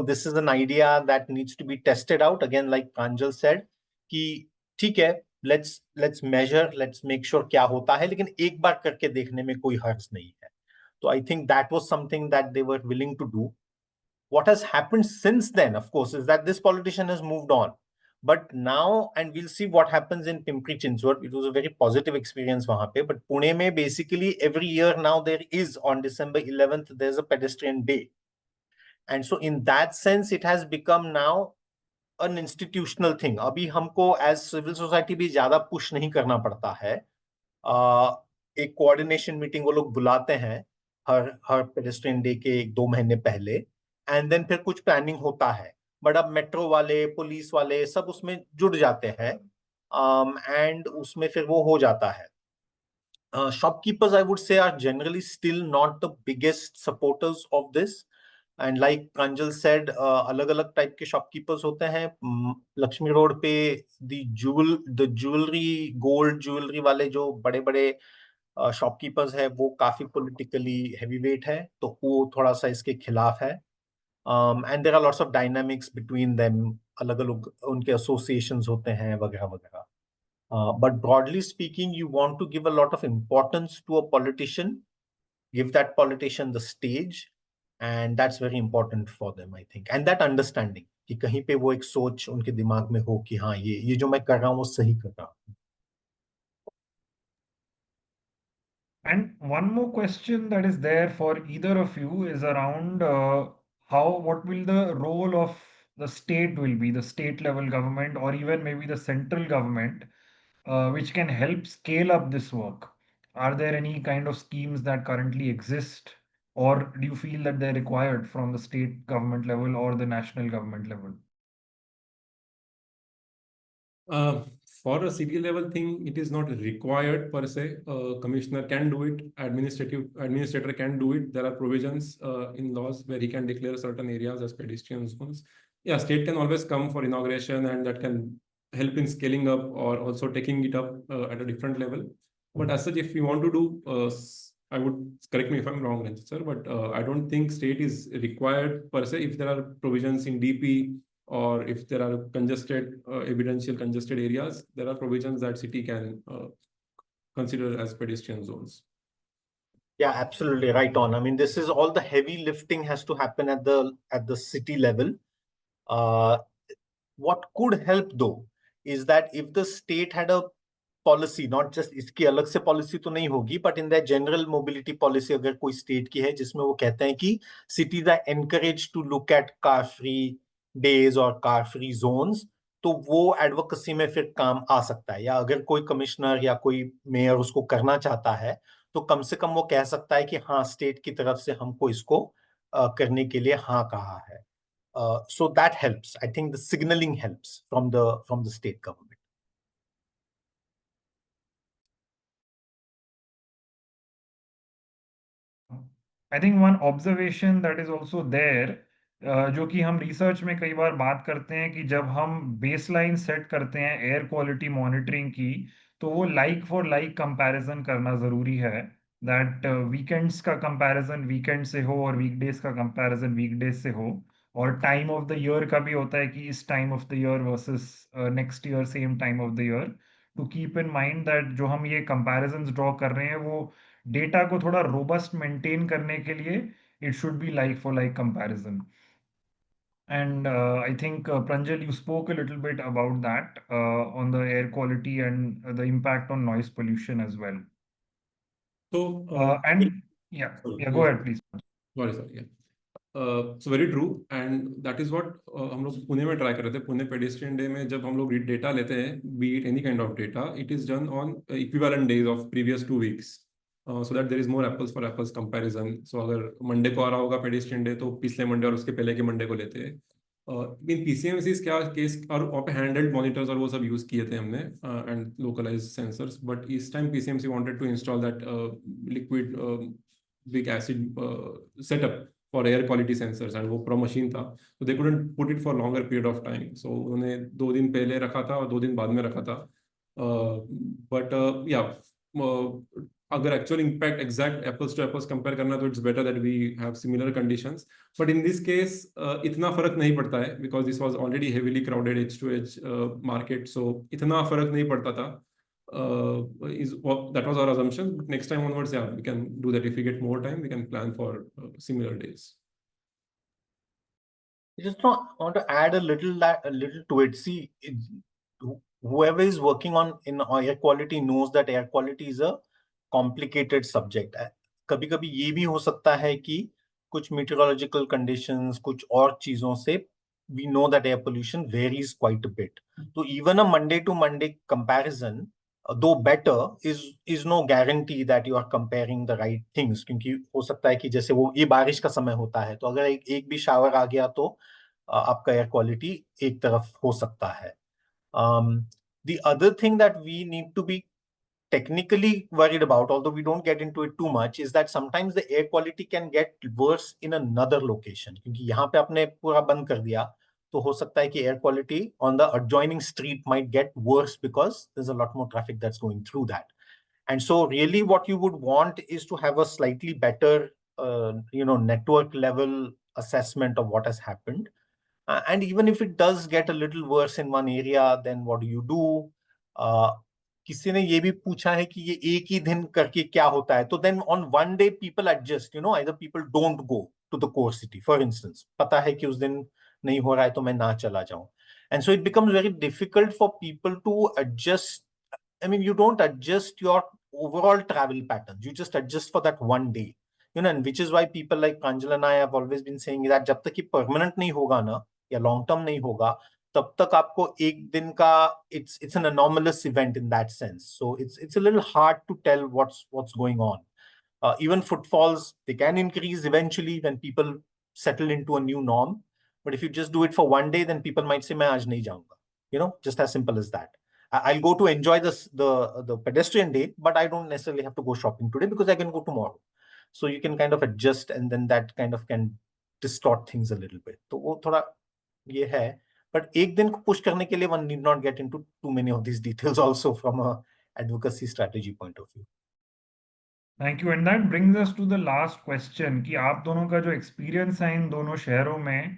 this is an idea that needs to be tested out. Again, like Pranjal said, कि ठीक है, let's measure, let's make sure क्या होता है, लेकिन एक बार करके देखने में कोई हर्ज नहीं है. So I think that was something that they were willing to do. What has happened since then, of course, is that this politician has moved on. But now, and we'll see what happens in Pimpri Chinchwad. It was a very positive experience wahan pe. But Pune mein basically every year now there is, on December 11th, there's a pedestrian day. And so in that sense, it has become now an institutional thing. Abhi humko as civil society bhi zyada push nahi karna padta hai. एक coordination meeting वो लोग बुलाते हैं हर pedestrian day के 1-2 महीने पहले, and then फिर कुछ प्लानिंग होता है. बट अब मेट्रो वाले, पुलिस वाले सब उसमें जुड़ जाते हैं. एंड उसमें फिर वो हो जाता है. Shopkeepers, I would say, are generally still not the biggest supporters of this. And like Pranjal said, अलग-अलग type के shopkeepers होते हैं. लक्ष्मी रोड पे the jewelry, gold jewelry वाले जो बड़े-बड़े shopkeepers है, वो काफी politically heavyweight है, तो वो थोड़ा सा इसके खिलाफ है. And there are lots of dynamics between them. अलग-अलग उनके associations होते हैं वगैरह वगैरह. But broadly speaking, you want to give a lot of importance to a politician, give that politician the stage, and that's very important for them, I think. And that understanding कि कहीं पे वो एक सोच उनके दिमाग में हो कि हाँ ये जो मैं कर रहा हूँ वो सही कर रहा हूँ. And one more question that is there for either of you is around what will the role of the state will be, the state level government or even maybe the central government, which can help scale up this work. Are there any kind of schemes that currently exist, or do you feel that they're required from the state government level or the national government level? For a city level thing, it is not required per se. Commissioner can do it. Administrator can do it. There are provisions in laws where he can declare certain areas as pedestrian zones. Yeah, state can always come for inauguration, and that can help in scaling up or also taking it up at a different level. But as such, if we want to do, I would correct me if I'm wrong, Ranjit sir, but I don't think state is required per se. If there are provisions in DP, or if there are evidential congested areas, there are provisions that city can consider as pedestrian zones. Yeah, absolutely right on. I mean, this is all the heavy lifting has to happen at the city level. What could help though is that if the state had a policy, not just इसकी अलग से policy तो नहीं होगी, but in their general mobility policy अगर कोई state की है जिसमें वो कहते हैं कि cities are encouraged to look at car free days और car free zones, तो वो advocacy में फिर काम आ सकता है. या अगर कोई कमिश्नर या कोई मेयर उसको करना चाहता है तो कम से कम वो कह सकता है कि हाँ स्टेट की तरफ से हमको इसको करने के लिए हाँ कहा है. So that helps. I think the signaling helps from the state government. I think one observation that is also there, जो कि हम रिसर्च में कई बार बात करते हैं कि जब हम बेसलाइन सेट करते हैं एयर क्वालिटी मॉनिटरिंग की, तो वो लाइक फॉर लाइक कंपैरिजन करना ज़रूरी है. दैट वीकेंड्स का कंपैरिजन वीकेंड से हो और वीकडेज का कंपैरिजन वीकडेज से हो, और टाइम ऑफ द ईयर का भी होता है कि इस time of the year versus next year same time of the year, to keep in mind that जो हम ये कंपैरिजन्स ड्रॉ कर रहे हैं वो डेटा को थोड़ा रोबस्ट मेंटेन करने के लिए it should be like for like comparison. And I think Pranjal, you spoke a little bit about that on the air quality and the impact on noise pollution as well. So and yeah, go ahead, please. Sorry, sir. Yeah. So very true, and that is what हम लोग पुणे में try कर रहे थे. Pune pedestrian day में जब हम लोग डेटा लेते हैं, be it any kind of data, it is done on equivalent days of previous 2 weeks, so that there is more apples for apples comparison. So अगर मंडे को आ रहा होगा पेडेस्ट्रियन डे, तो पिछले मंडे और उसके पहले के मंडे को लेते हैं. इन PCMCs क्या केस और वहाँ पे हैंडल्ड मॉनिटर्स और वो सब यूज किए थे हमने, एंड लोकलाइज सेंसर्स. बट इस time PCMC wanted to install that liquid big acid setup for air quality sensors, and वो pro machine था, so they couldn't put it for longer period of time. So उन्होंने 2 दिन पहले रखा था और 2 दिन बाद में रखा था. But yeah, अगर actual impact exact apples to apples compare करना, तो it's better that we have similar conditions. But in this case इतना फर्क नहीं पड़ता है, because this was already heavily crowded edge-to-edge market, so इतना फर्क नहीं पड़ता था. That was our assumption. Next time onwards, yeah, we can do that. If we get more time, we can plan for similar days. I just want to add a little to it. See, whoever is working on in air quality knows that air quality is a complicated subject. कभी-कभी ये भी हो सकता है कि कुछ meteorological conditions, कुछ और चीजों से we know that air pollution varies quite a bit. So even a Monday to Monday comparison, though better, is no guarantee that you are comparing the right things. क्योंकि हो सकता है कि जैसे वो ये बारिश का समय होता है, तो अगर एक भी शावर आ गया तो आपका एयर क्वालिटी एक तरफ हो सकता है. The other thing that we need to be technically worried about, although we don't get into it too much, is that sometimes the air quality can get worse in another location. क्योंकि यहाँ पे आपने पूरा बंद कर दिया, तो हो सकता है कि air quality on the adjoining street might get worse because there's a lot more traffic that's going through that. And so really what you would want is to have a slightly better, network level assessment of what has happened. And even if it does get a little worse in one area, then what do you do? किसी ने ये भी पूछा है कि ये एक ही दिन करके क्या होता है, तो then on one day people adjust, either people don't go to the core city, for instance, पता है कि उस दिन नहीं हो रहा है तो मैं ना चला जाऊं. And so it becomes very difficult for people to adjust. I mean, you don't adjust your overall travel patterns, you just adjust for that one day, and which is why people like Pranjal and I have always been saying that जब तक ये permanent नहीं होगा ना, या long term नहीं होगा, तब तक आपको एक दिन का it's an anomalous event in that sense. So it's a little hard to tell what's going on. Even footfalls, they can increase eventually when people settle into a new norm. But if you just do it for one day, then people might say, मैं आज नहीं जाऊंगा. Just as simple as that. I'll go to enjoy the pedestrian day, but I don't necessarily have to go shopping today because I can go tomorrow. So you can kind of adjust, and then that kind of can distort things a little bit. तो वो थोड़ा ये है. But एक दिन को push करने के लिए one need not get into too many of these details also from a advocacy strategy point of view. Thank you. And that brings us to the last question कि आप दोनों का जो एक्सपीरियंस है इन दोनों शहरों में,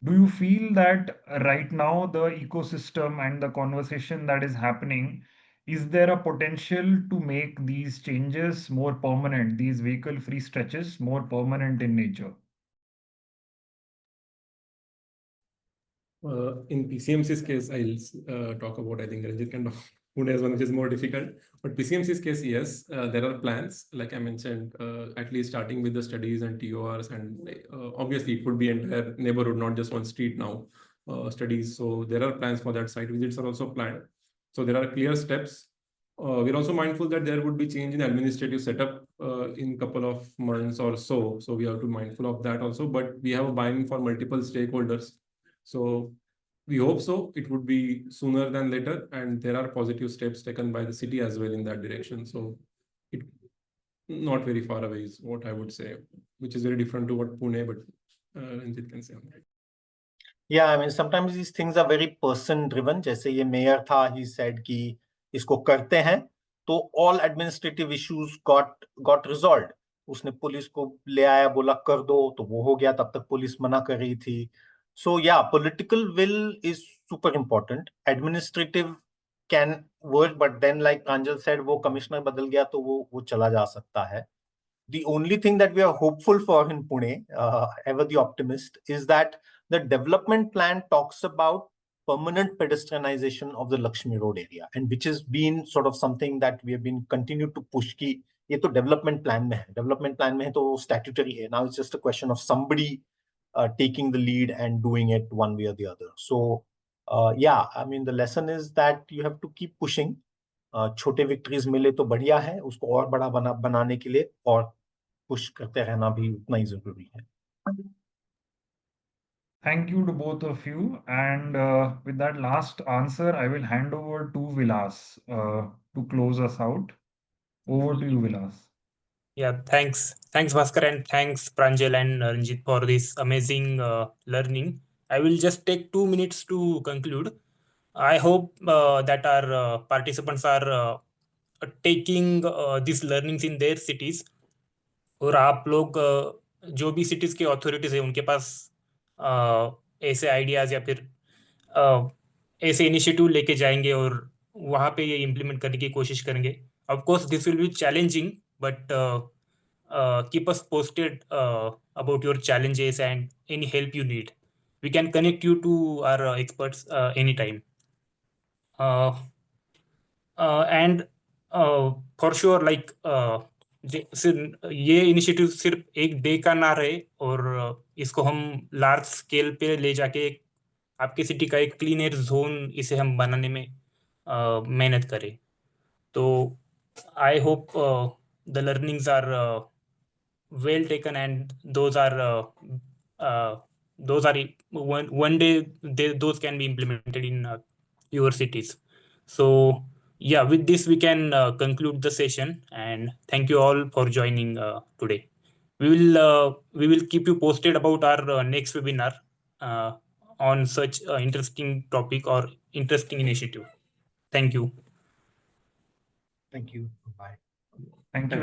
do you feel that right now the ecosystem and the conversation that is happening, is there a potential to make these changes more permanent, these vehicle free stretches more permanent in nature? In PCMC's case, I'll talk about, I think Ranjit can talk. Pune is one which is more difficult, but PCMC's case, yes, there are plans, like I mentioned, at least starting with the studies and TORs, and obviously it would be entire neighborhood, not just one street now, studies. So there are plans for that. Site visits are also planned. So there are clear steps. We're also mindful that there would be change in administrative setup in couple of months or so. So we have to be mindful of that also, but we have a buy-in for multiple stakeholders. So we hope so. It would be sooner than later, and there are positive steps taken by the city as well in that direction. So it not very far away is what I would say, which is very different to what Pune, but Ranjit can say on that. Yeah, I mean, sometimes these things are very person driven. जैसे ये mayor था, he said कि इसको करते हैं, तो all administrative issues got resolved. उसने police को ले आया, बोला कर दो, तो वो हो गया. तब तक पुलिस मना कर रही थी. So yeah, political will is super important. Administrative can work, but then like Pranjal said, वो commissioner बदल गया तो वो चला जा सकता है. The only thing that we are hopeful for in Pune, ever the optimist, is that the development plan talks about permanent pedestrianization of the Lakshmi Road area, and which has been sort of something that we have been continued to push कि ये तो development plan में है. Development plan में है तो statutory है. Now it's just a question of somebody taking the lead and doing it one way or the other. So yeah, I mean, the lesson is that you have to keep pushing. छोटे victories मिले तो बढ़िया है, उसको और बड़ा बनाने के लिए और push करते रहना भी उतना ही जरूरी है. Thank you to both of you. And with that last answer, I will hand over to Vilas to close us out. Over to you, Vilas. Yeah, thanks, Bhaskar, and thanks Pranjal and Ranjit for this amazing learning. I will just take 2 minutes to conclude. I hope that our participants are taking these learnings in their cities. और आप लोग जो भी cities के authorities है उनके पास ऐसे ideas या फिर ऐसे इनिशिएटिव लेके जाएंगे और वहाँ पे ये इम्प्लीमेंट करने की कोशिश करेंगे. Of course this will be challenging, but keep us posted about your challenges and any help you need. We can connect you to our experts any time. And for sure like ये initiative सिर्फ एक day का ना रहे और इसको हम large scale पे ले जाके आपके सिटी का एक क्लीन एयर जोन इसे हम बनाने में मेहनत करें. तो I hope the learnings are well taken and those are one day those can be implemented in your cities. So yeah, with this we can conclude the session, and thank you all for joining today. We will keep you posted about our next webinar on such interesting topic or interesting initiative. Thank you. Thank you. Bye. Thank you.